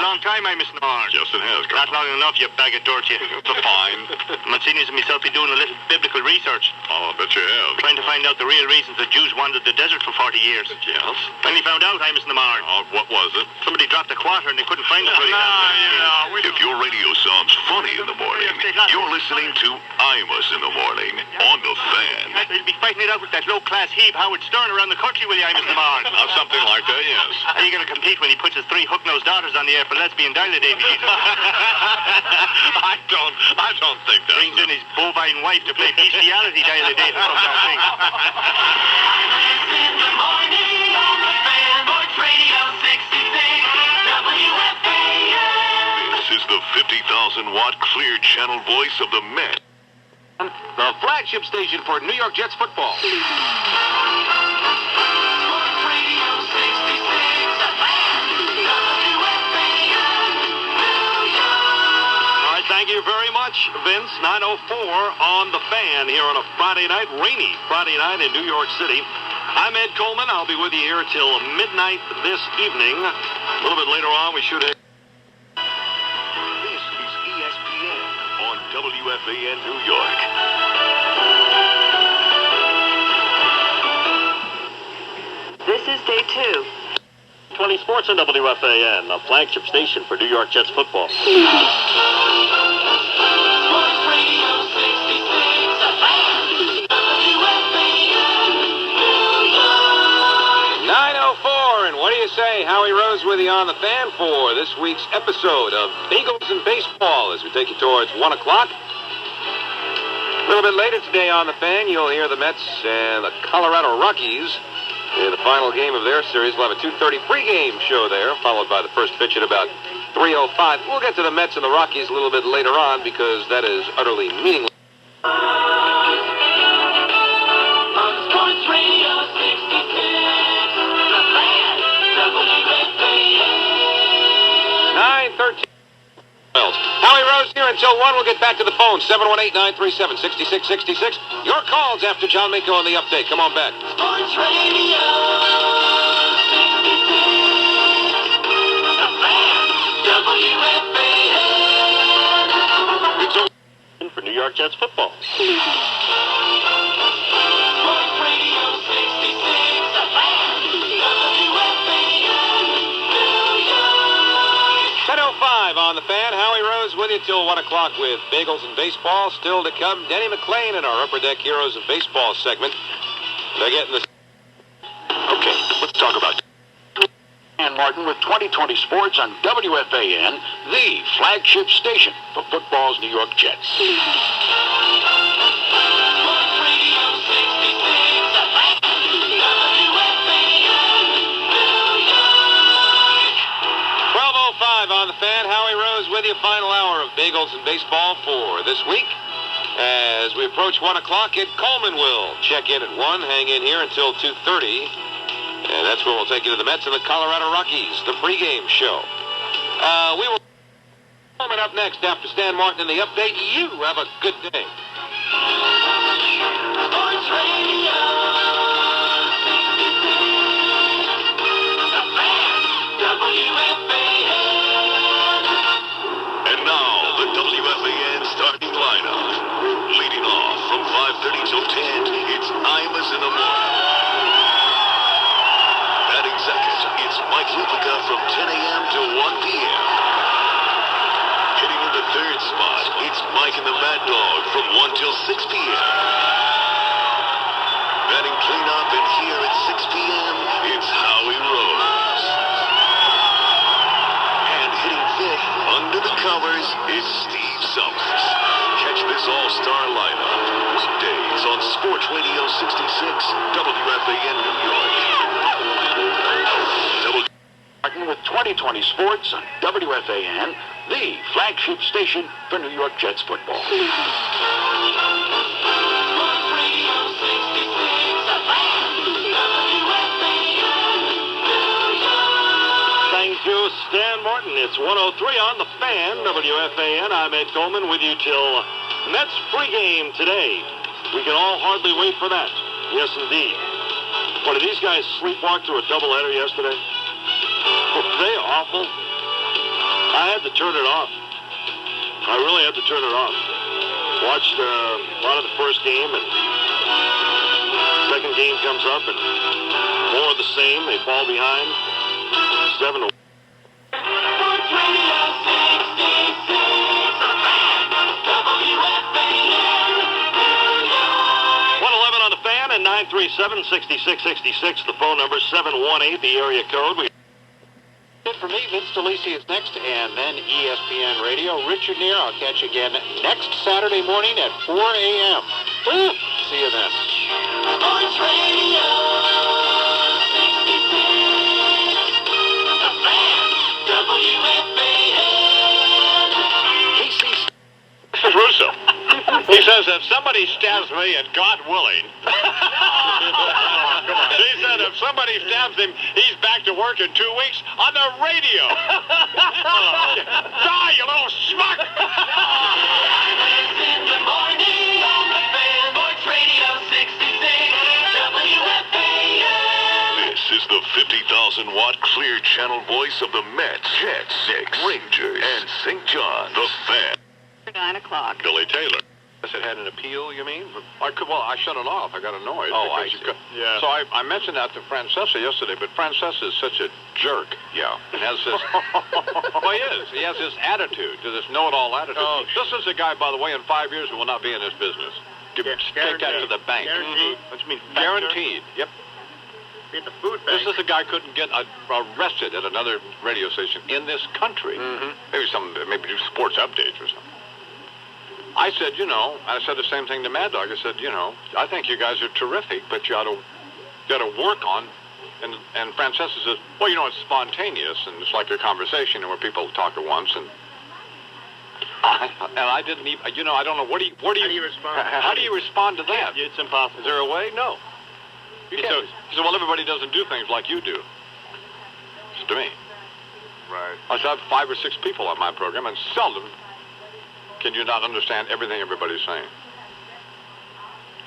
long time, Imus in the morning. Yes, it has, Not long enough, you bag of dirt, you. It's a fine. Monsignors and myself be doing a little biblical research. Oh, I bet you have. Trying to find out the real reasons the Jews wandered the desert for 40 years. Yes? Finally found out, Imus in the morning. Oh, what was it? Somebody dropped a quarter and they couldn't find it. If your radio sounds funny in the morning, you're listening to Imus in the morning on the Fan. They'll be fighting it out with that low-class heave Howard Stern around the country with you, Imus in the morning. Something like that, yes. How are you going to compete when he puts his 3 hook-nosed daughters on the air for lesbian dilated? I don't think that. Brings in his bovine wife to play bestiality dilated from that thing. In the morning on the Fan, Sports Radio 66, WFAN. This is the 50,000-watt clear channel voice of the Met. The flagship station for New York Jets football. Sports Radio 66, WFAN, New York. All right, thank you very much, Vince. 9:04 on the Fan here on a Friday night, rainy Friday night in New York City. I'm Ed Coleman. I'll be with you here till midnight this evening. A little bit later on, we should have... This is ESPN on WFAN New York. This is day 2. 20 Sports on WFAN, the flagship station for New York Jets football. Sports Radio 66, WFAN, New York. 9:04, and what do you say? Howie Rose with you on the Fan for this week's episode of Bagels and Baseball as we take you towards 1 o'clock. A little bit later today on the Fan, you'll hear the Mets and the Colorado Rockies in the final game of their series. We'll have a 2:30 pregame show there, followed by the first pitch at about 3:05. We'll get to the Mets and the Rockies a little bit later on because that is utterly meaningless. On Sports Radio 66, the Fan, WFAN. 9:13. Howie Rose here until 1. We'll get back to the phone. 718-937-6666. Your calls after John Minko on the update. Come on back. Sports Radio 66, the Fan, WFAN. For New York Jets football. Sports Radio 66, the Fan, WFAN, New York. 10:05 on the Fan. Howie Rose with you till 1 o'clock with Bagels and Baseball. Still to come, Denny McClain in our Upper Deck Heroes of Baseball segment. They're getting the... Okay, let's talk about And Martin with 2020 Sports on WFAN, the flagship station for football's New York Jets. Sports Radio 66, the Fan, WFAN, New York. 12:05 on the Fan. Howie Rose with you. Final hour of Bagels and Baseball for this week. As we approach 1 o'clock, Ed Coleman will check in at 1. Hang in here until 2:30. And that's where we'll take you to the Mets and the Colorado Rockies, the pregame show. We will coming up next after Stan Martin in the update. You have a good day. Sports Radio 66, the Fan, WFAN. And now, the WFAN starting lineup. Leading off from 5:30 till 10, it's Imus in the morning. Batting second, it's Mike Lupica from 10 a.m. to 1 p.m. Hitting in the third spot, it's Mike and the Mad Dog from 1 till 6 p.m. Batting cleanup, and here at 6 p.m., it's Howie Rose. And hitting fifth, under the covers, is Steve Summers. Catch this all-star lineup weekdays on Sports Radio 66, WFAN New York. Martin with 2020 Sports on WFAN, the flagship station for New York Jets football. Sports Radio 66, the Fan, WFAN, New York. Thank you, Stan Martin. It's 1:03 on the Fan, WFAN. I'm Ed Coleman with you till Mets pregame today. We can all hardly wait for that. Yes, indeed. What, did these guys sleepwalk through a doubleheader yesterday? Were they awful? I had to turn it off. I really had to turn it off. Watched a lot of the first game, and second game comes up, and more of the same. They fall behind 7-1. Sports Radio 66, The Fan, WFAN, New York. 111 on the Fan and 937-6666. The phone number 718, the area code. For me, Vince DeLisi is next, and then ESPN Radio. Richard Neer, I'll catch you again next Saturday morning at 4 a.m. See you then. Sports Radio 66, The Fan, WFAN. This is Russo. He says, if somebody stabs me, and God willing, he said if somebody stabs him, he's back to work in 2 weeks on the radio. Die, you little schmuck! In the morning on the Fan, Sports Radio 66, WFAN. This is the 50,000-watt clear channel voice of the Mets, Jets, Rangers, and St. John. The Fan. 9 o'clock. Billy Taylor. It had an appeal, you mean? I shut it off. I got annoyed. Oh, I see. Yeah. So I mentioned that to Francesa yesterday, but Francesa is such a jerk. Yeah. And has this... well, he is. He has this attitude, this know-it-all attitude. Oh, this is a guy, by the way, in 5 years who will not be in this business. Take that to the bank. Guaranteed. What do you mean? Guaranteed. Yep. Be at the food bank. This is a guy couldn't get arrested at another radio station in this country. Maybe do sports updates or something. I said, I said the same thing to Mad Dog. I said, I think you guys are terrific, but you ought to work on. And Francesa says, well, it's spontaneous, and it's like a conversation where people talk at once. And I didn't even, I don't know. How do you respond? How do you respond to that? It's impossible. Is there a way? No. He said, well, everybody doesn't do things like you do. It's to me. Right. I said, I have 5 or 6 people on my program, and seldom can you not understand everything everybody's saying.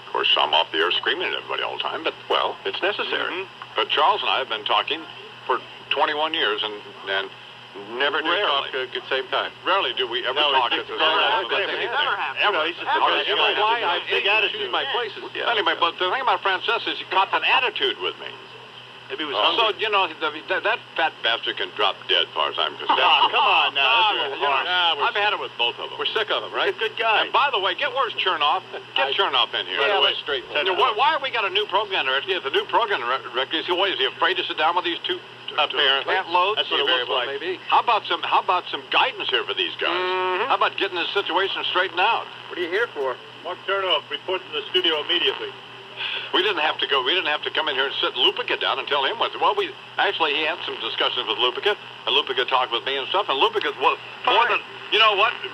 Of course, I'm off the air screaming at everybody all the time, but, well, it's necessary. But Charles and I have been talking for 21 years, and never do talk at the same time. Rarely do we ever talk at the same time. Ever. Why I choose my places. Anyway, but the thing about Francesa is he caught an attitude with me. Maybe he was hungry. So, that fat bastard can drop dead, as far as I'm concerned. Come on now. I've had it with both of them. We're sick of them, right? He's a good guy. And by the way, where's Chernoff? Get Chernoff in here. Yeah, Right away. Why have we got a new program director? He has a new program director. Is he afraid to sit down with these two plant loads? That's what it looks like. Maybe. How about some guidance here for these guys? How about getting this situation straightened out? What are you here for? Mark Chernoff, report to the studio immediately. We didn't have to go. We didn't have to come in here and sit Lupica down and tell him what. Well, he had some discussions with Lupica, and Lupica talked with me and stuff. And Lupica's more than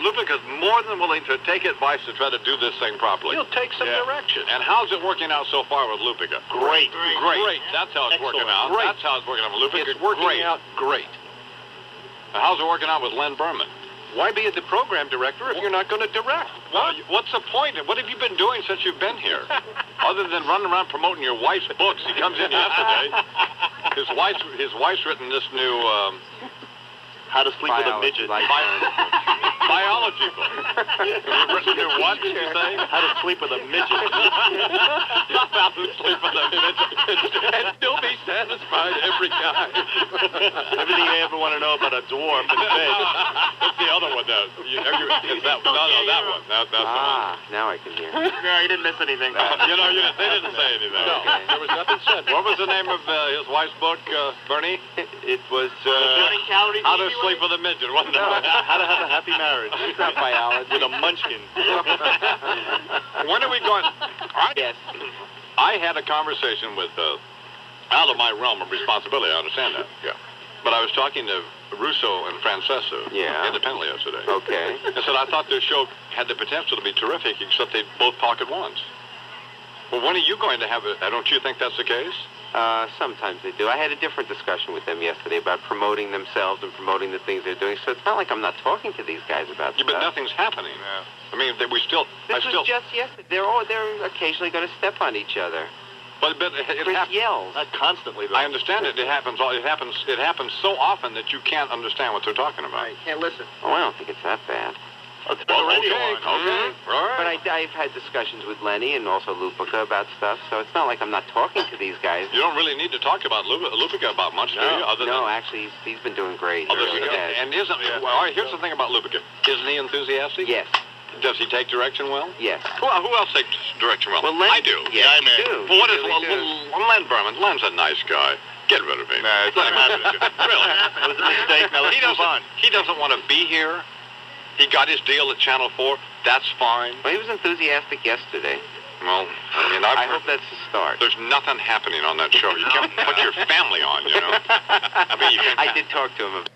Lupica's more than willing to take advice to try to do this thing properly. He'll take some direction. And how's it working out so far with Lupica? Great. That's how it's working out. Great. That's how it's working out with Lupica. It's working out great. Now, how's it working out with Len Berman? Why be the program director if you're not going to direct? Well, what's the point? What have you been doing since you've been here? Other than running around promoting your wife's books. He comes in yesterday. His wife's written this new How to Sleep with a Midget. Biology book. What did you say? How to Sleep with a Midget. How to sleep with a midget and still be satisfied every time. Everything you ever want to know about a dwarf in bed. That's the other one, though. Is that one? No, that one. That's the one. Now I can hear. No, you didn't miss anything. They didn't say anything. No, there was nothing said. What was the name of his wife's book, Bernie? It was Burning Calories. How to Sleep with a Midget, wasn't it? How to Have a Happy Marriage. It's not biology. With a munchkin. When are we going? Yes. I had a conversation with, out of my realm of responsibility, I understand that. Yeah. But I was talking to Russo and Francesa independently yesterday. Okay. I said, I thought their show had the potential to be terrific, except they both talk at once. Well, when are you going to have it? Don't you think that's the case? Sometimes they do. I had a different discussion with them yesterday about promoting themselves and promoting the things they're doing. So it's not like I'm not talking to these guys about stuff. But nothing's happening. I mean, This was just yesterday. They're occasionally going to step on each other. But it Chris happens. yells. Not constantly, though. I understand it. It happens so often that you can't understand what they're talking about. I can't listen. Oh, I don't think it's that bad. Okay. All right. But I've had discussions with Lenny and also Lupica about stuff, so it's not like I'm not talking to these guys. You don't really need to talk about Lupica about much, do you? Actually, he's been doing great. All right, here's the thing about Lupica. Isn't he enthusiastic? Yes. Does he take direction well? Yes. Who else takes direction well? Well, Len, I do. Yes, I you do. Well, what is really Len Berman? Len's a nice guy. Get rid of him. Nah, it's not happening. Really? That was a mistake. Now let's move on. He doesn't want to be here. He got his deal at Channel 4. That's fine. Well, he was enthusiastic yesterday. Well, I hope that's the start. There's nothing happening on that show. You can't put your family on, you know. I did talk to him about